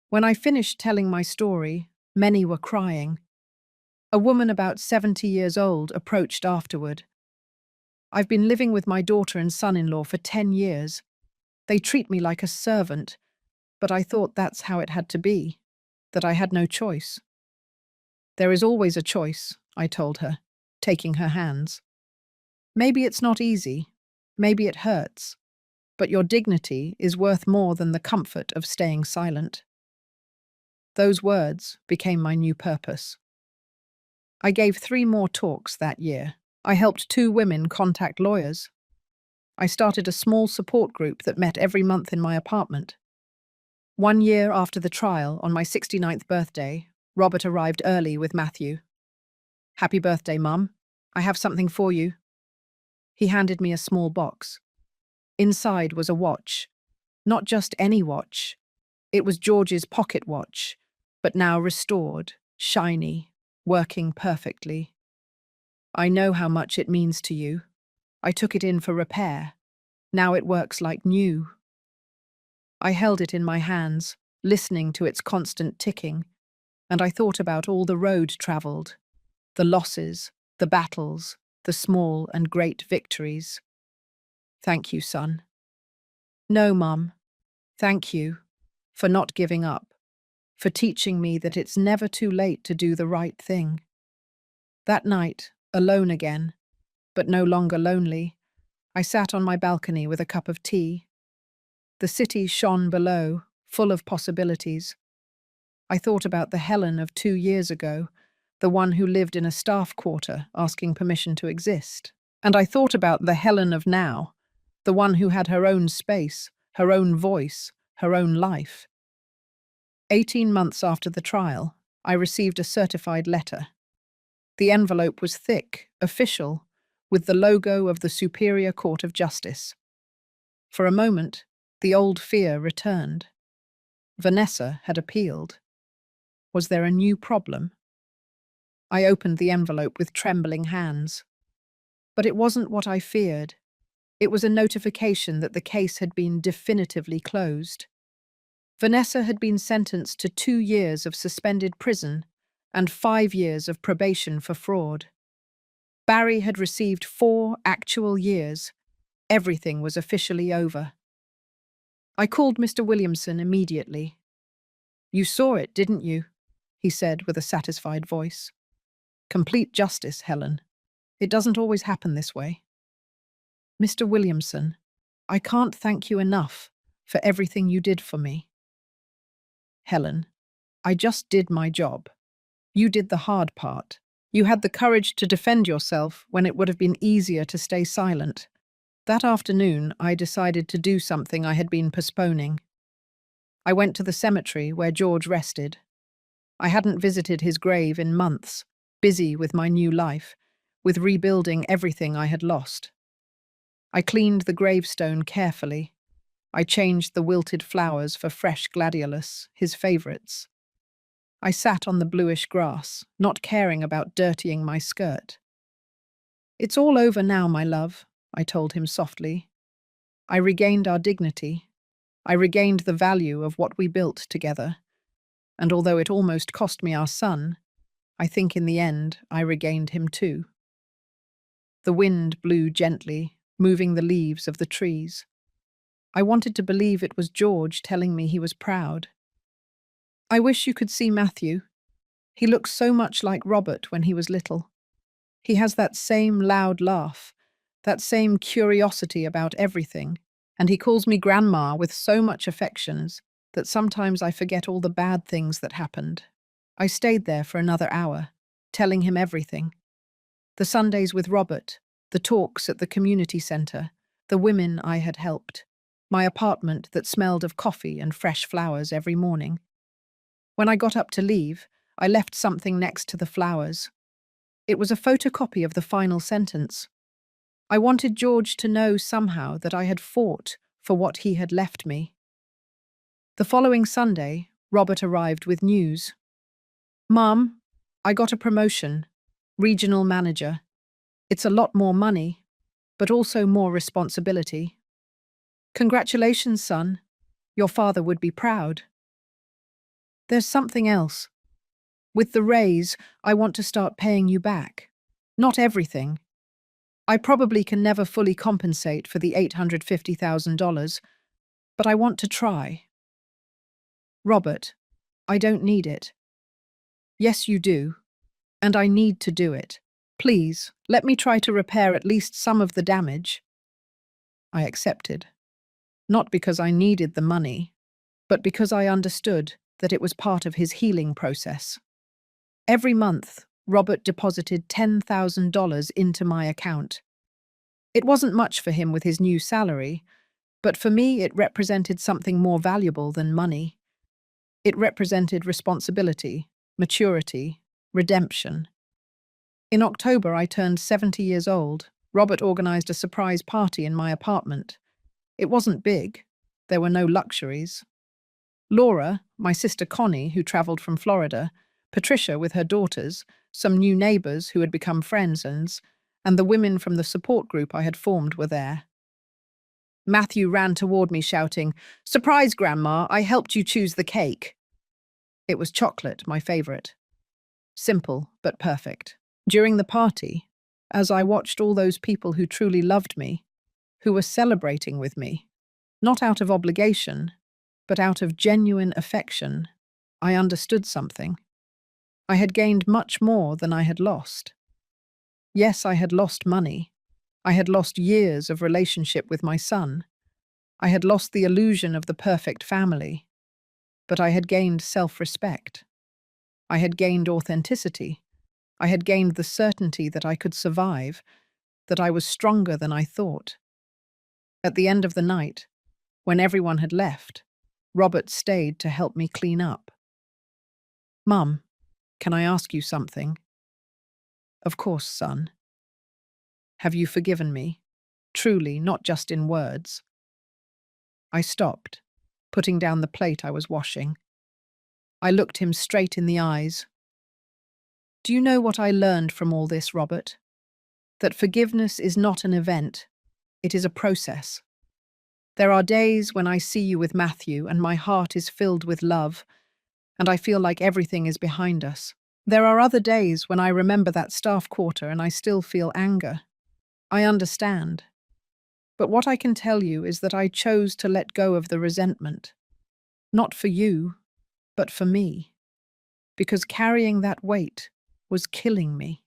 When I finished telling my story, many were crying. A woman about 70 years old approached afterward. "I've been living with my daughter and son-in-law for 10 years. They treat me like a servant, but I thought that's how it had to be, that I had no choice." "There is always a choice," I told her, taking her hands. "Maybe it's not easy, maybe it hurts, but your dignity is worth more than the comfort of staying silent." Those words became my new purpose. I gave 3 more talks that year. I helped 2 women contact lawyers. I started a small support group that met every month in my apartment. 1 year after the trial, on my 69th birthday, Robert arrived early with Matthew. "Happy birthday, Mum. I have something for you." He handed me a small box. Inside was a watch. Not just any watch. It was George's pocket watch, but now restored, shiny, working perfectly. "I know how much it means to you. I took it in for repair. Now it works like new." I held it in my hands, listening to its constant ticking, and I thought about all the road travelled, the losses, the battles, the small and great victories. "Thank you, son." "No, Mum. Thank you for not giving up, for teaching me that it's never too late to do the right thing." That night, alone again, but no longer lonely, I sat on my balcony with a cup of tea. The city shone below, full of possibilities. I thought about the Helen of 2 years ago, the one who lived in a staff quarter asking permission to exist. And I thought about the Helen of now, the one who had her own space, her own voice, her own life. 18 months after the trial, I received a certified letter. The envelope was thick, official, with the logo of the Superior Court of Justice. For a moment, the old fear returned. Vanessa had appealed. Was there a new problem? I opened the envelope with trembling hands. But it wasn't what I feared. It was a notification that the case had been definitively closed. Vanessa had been sentenced to 2 years of suspended prison and 5 years of probation for fraud. Barry had received 4 actual years. Everything was officially over. I called Mr. Williamson immediately. "You saw it, didn't you?" he said with a satisfied voice. "Complete justice, Helen. It doesn't always happen this way." "Mr. Williamson, I can't thank you enough for everything you did for me." "Helen, I just did my job. You did the hard part. You had the courage to defend yourself when it would have been easier to stay silent." That afternoon, I decided to do something I had been postponing. I went to the cemetery where George rested. I hadn't visited his grave in months, busy with my new life, with rebuilding everything I had lost. I cleaned the gravestone carefully. I changed the wilted flowers for fresh gladiolus, his favourites. I sat on the bluish grass, not caring about dirtying my skirt. "It's all over now, my love," I told him softly. "I regained our dignity. I regained the value of what we built together. And although it almost cost me our son, I think in the end I regained him too." The wind blew gently, moving the leaves of the trees. I wanted to believe it was George telling me he was proud. "I wish you could see Matthew. He looks so much like Robert when he was little. He has that same loud laugh, that same curiosity about everything, and he calls me Grandma with so much affections that sometimes I forget all the bad things that happened." I stayed there for another hour, telling him everything. The Sundays with Robert, the talks at the community centre, the women I had helped, my apartment that smelled of coffee and fresh flowers every morning. When I got up to leave, I left something next to the flowers. It was a photocopy of the final sentence. I wanted George to know somehow that I had fought for what he had left me. The following Sunday, Robert arrived with news. "Mom, I got a promotion, regional manager. It's a lot more money, but also more responsibility." "Congratulations, son. Your father would be proud." "There's something else. With the raise, I want to start paying you back. Not everything. I probably can never fully compensate for the $850,000, but I want to try." "Robert, I don't need it." "Yes, you do. And I need to do it. Please, let me try to repair at least some of the damage." I accepted. Not because I needed the money, but because I understood that it was part of his healing process. Every month, Robert deposited $10,000 into my account. It wasn't much for him with his new salary, but for me it represented something more valuable than money. It represented responsibility, maturity, redemption. In October, I turned 70 years old. Robert organized a surprise party in my apartment. It wasn't big. There were no luxuries. Laura, my sister Connie, who traveled from Florida, Patricia with her daughters, some new neighbors who had become friends, and the women from the support group I had formed were there. Matthew ran toward me shouting, "Surprise, Grandma, I helped you choose the cake." It was chocolate, my favorite. Simple, but perfect. During the party, as I watched all those people who truly loved me, who were celebrating with me, not out of obligation, but out of genuine affection, I understood something. I had gained much more than I had lost. Yes, I had lost money. I had lost years of relationship with my son. I had lost the illusion of the perfect family. But I had gained self-respect. I had gained authenticity. I had gained the certainty that I could survive, that I was stronger than I thought. At the end of the night, when everyone had left, Robert stayed to help me clean up. "Mum, can I ask you something?" "Of course, son." "Have you forgiven me? Truly, not just in words." I stopped, putting down the plate I was washing. I looked him straight in the eyes. "Do you know what I learned from all this, Robert? That forgiveness is not an event, it is a process. There are days when I see you with Matthew and my heart is filled with love, and I feel like everything is behind us. There are other days when I remember that staff quarter and I still feel anger. I understand. But what I can tell you is that I chose to let go of the resentment. Not for you, but for me. Because carrying that weight was killing me.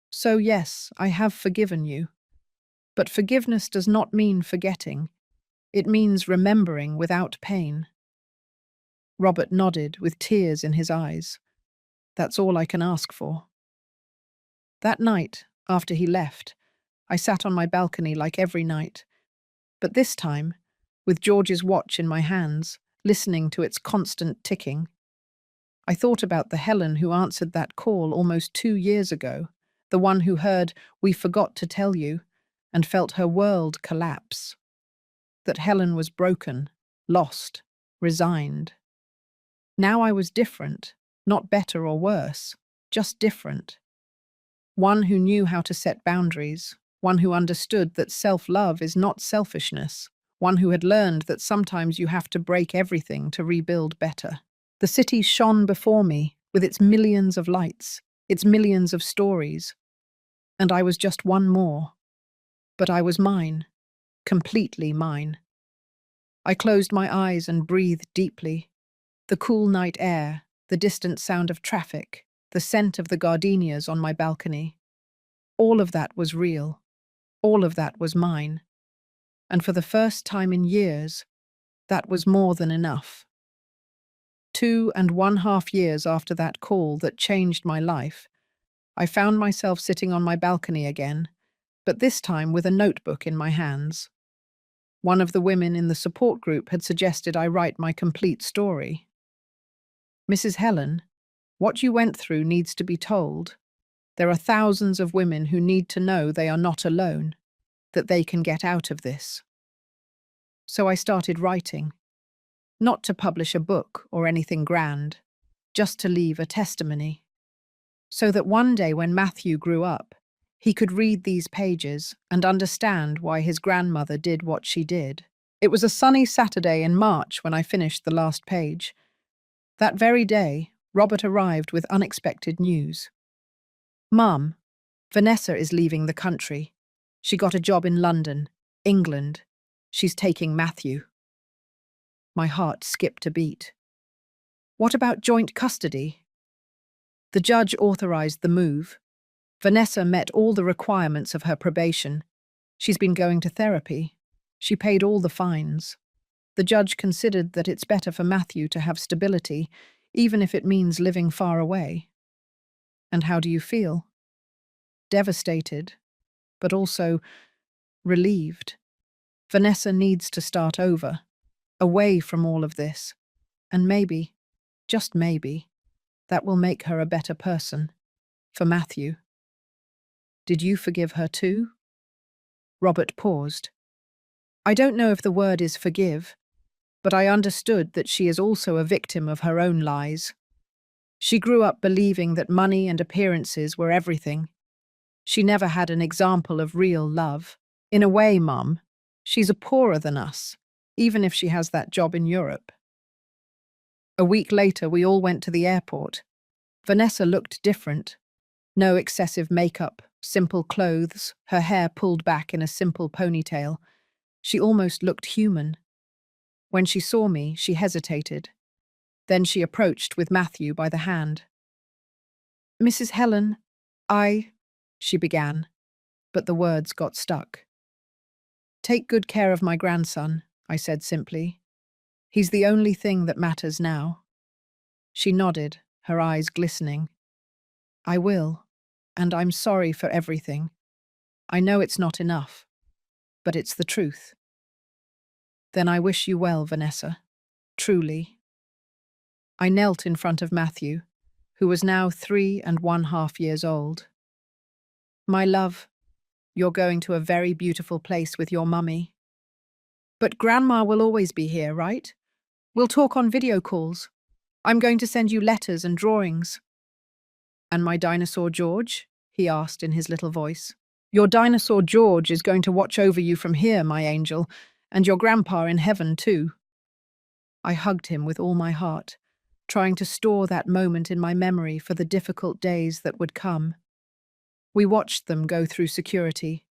So yes, I have forgiven you. But forgiveness does not mean forgetting. It means remembering without pain. Robert nodded with tears in his eyes. That's all I can ask for. That night, after he left, I sat on my balcony like every night, but this time, with George's watch in my hands, listening to its constant ticking. I thought about the Helen who answered that call almost 2 years ago, the one who heard "We forgot to tell you" and felt her world collapse. That Helen was broken, lost, resigned. Now I was different, not better or worse, just different. One who knew how to set boundaries, one who understood that self-love is not selfishness, one who had learned that sometimes you have to break everything to rebuild better. The city shone before me with its millions of lights, its millions of stories, and I was just one more. But I was mine, completely mine. I closed my eyes and breathed deeply. The cool night air, the distant sound of traffic, the scent of the gardenias on my balcony. All of that was real. All of that was mine. And for the first time in years, that was more than enough. 2.5 years after that call that changed my life, I found myself sitting on my balcony again, but this time with a notebook in my hands. One of the women in the support group had suggested I write my complete story. Mrs. Helen, what you went through needs to be told. There are thousands of women who need to know they are not alone, that they can get out of this. So I started writing. Not to publish a book or anything grand, just to leave a testimony. So that one day when Matthew grew up, he could read these pages and understand why his grandmother did what she did. It was a sunny Saturday in March when I finished the last page. That very day, Robert arrived with unexpected news. "Mum, Vanessa is leaving the country. She got a job in London, England. She's taking Matthew." My heart skipped a beat. "What about joint custody?" The judge authorized the move. Vanessa met all the requirements of her probation. She's been going to therapy. She paid all the fines. The judge considered that it's better for Matthew to have stability, even if it means living far away. And how do you feel? Devastated, but also relieved. Vanessa needs to start over, away from all of this. And maybe, just maybe, that will make her a better person. For Matthew. Did you forgive her too? Robert paused. I don't know if the word is forgive, but I understood that she is also a victim of her own lies. She grew up believing that money and appearances were everything. She never had an example of real love. In a way, Mum, she's a poorer than us, even if she has that job in Europe. A week later, we all went to the airport. Vanessa looked different. No excessive makeup, simple clothes, her hair pulled back in a simple ponytail. She almost looked human. When she saw me, she hesitated. Then she approached with Matthew by the hand. "Mrs. Helen, she began, but the words got stuck. "Take good care of my grandson," I said simply. "He's the only thing that matters now." She nodded, her eyes glistening. "I will, and I'm sorry for everything. I know it's not enough, but it's the truth." "Then I wish you well, Vanessa. Truly." I knelt in front of Matthew, who was now 3.5 years old. "My love, you're going to a very beautiful place with your mummy. But Grandma will always be here, right? We'll talk on video calls. I'm going to send you letters and drawings." "And my dinosaur George?" he asked in his little voice. "Your dinosaur George is going to watch over you from here, my angel, and your grandpa in heaven too." I hugged him with all my heart, trying to store that moment in my memory for the difficult days that would come. We watched them go through security.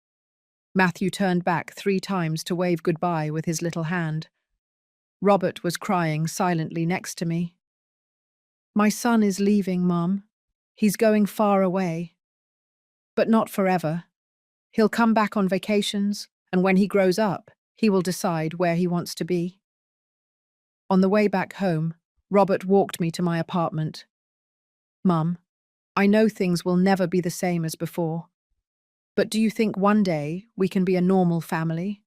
Matthew turned back 3 times to wave goodbye with his little hand. Robert was crying silently next to me. "My son is leaving, Mum. He's going far away. But not forever. He'll come back on vacations, and when he grows up, he will decide where he wants to be." On the way back home, Robert walked me to my apartment. "Mum, I know things will never be the same as before, but do you think one day we can be a normal family?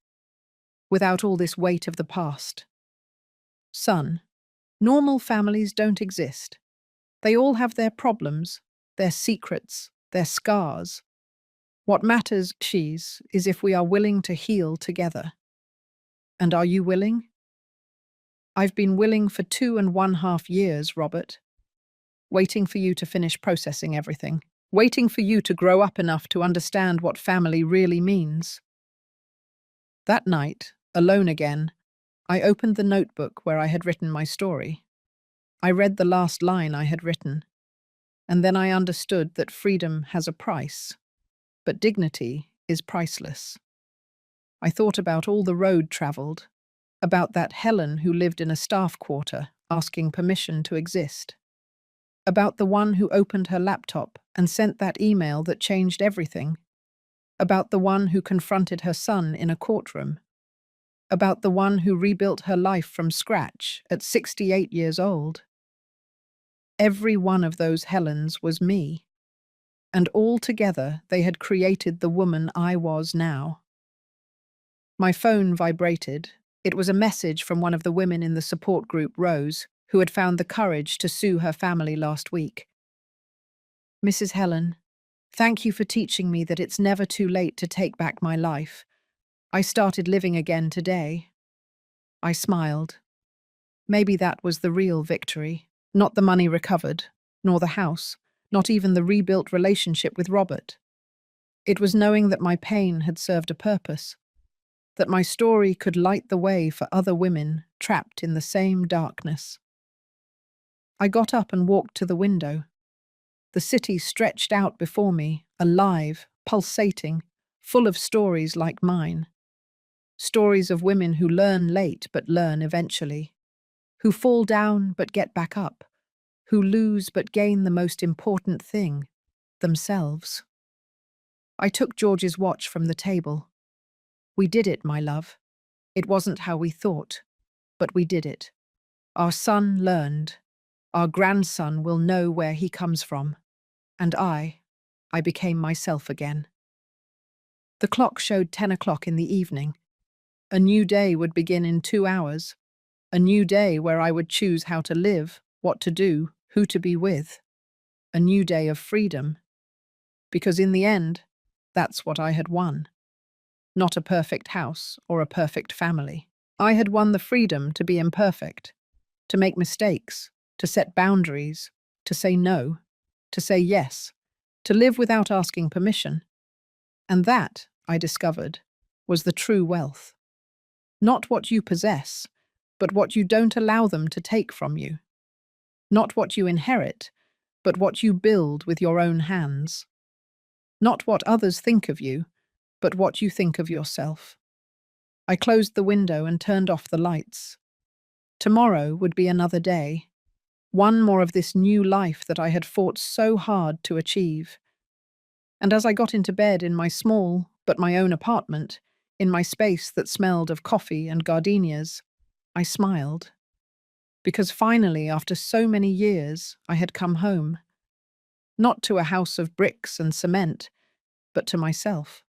Without all this weight of the past?" "Son, normal families don't exist. They all have their problems, their secrets, their scars. What matters, is if we are willing to heal together. And are you willing?" "I've been willing for 2.5 years, Robert. Waiting for you to finish processing everything. Waiting for you to grow up enough to understand what family really means." That night, alone again, I opened the notebook where I had written my story. I read the last line I had written, and then I understood that freedom has a price, but dignity is priceless. I thought about all the road traveled, about that Helen who lived in a staff quarter asking permission to exist, about the one who opened her laptop and sent that email that changed everything, about the one who confronted her son in a courtroom, about the one who rebuilt her life from scratch at 68 years old. Every one of those Helens was me, and all together they had created the woman I was now. My phone vibrated. It was a message from one of the women in the support group, Rose, who had found the courage to sue her family last week. "Mrs. Helen, thank you for teaching me that it's never too late to take back my life. I started living again today." I smiled. Maybe that was the real victory. Not the money recovered, nor the house, not even the rebuilt relationship with Robert. It was knowing that my pain had served a purpose, that my story could light the way for other women trapped in the same darkness. I got up and walked to the window. The city stretched out before me, alive, pulsating, full of stories like mine. Stories of women who learn late but learn eventually, who fall down but get back up, who lose but gain the most important thing, themselves. I took George's watch from the table. "We did it, my love. It wasn't how we thought, but we did it. Our son learned. Our grandson will know where he comes from. And I became myself again." The clock showed 10 o'clock in the evening. A new day would begin in 2 hours. A new day where I would choose how to live, what to do, who to be with. A new day of freedom. Because in the end, that's what I had won. Not a perfect house or a perfect family. I had won the freedom to be imperfect, to make mistakes, to set boundaries, to say no, to say yes, to live without asking permission. And that, I discovered, was the true wealth. Not what you possess, but what you don't allow them to take from you. Not what you inherit, but what you build with your own hands. Not what others think of you, but what you think of yourself. I closed the window and turned off the lights. Tomorrow would be another day. One more of this new life that I had fought so hard to achieve. And as I got into bed in my small, but my own apartment, in my space that smelled of coffee and gardenias, I smiled. Because finally, after so many years, I had come home. Not to a house of bricks and cement, but to myself.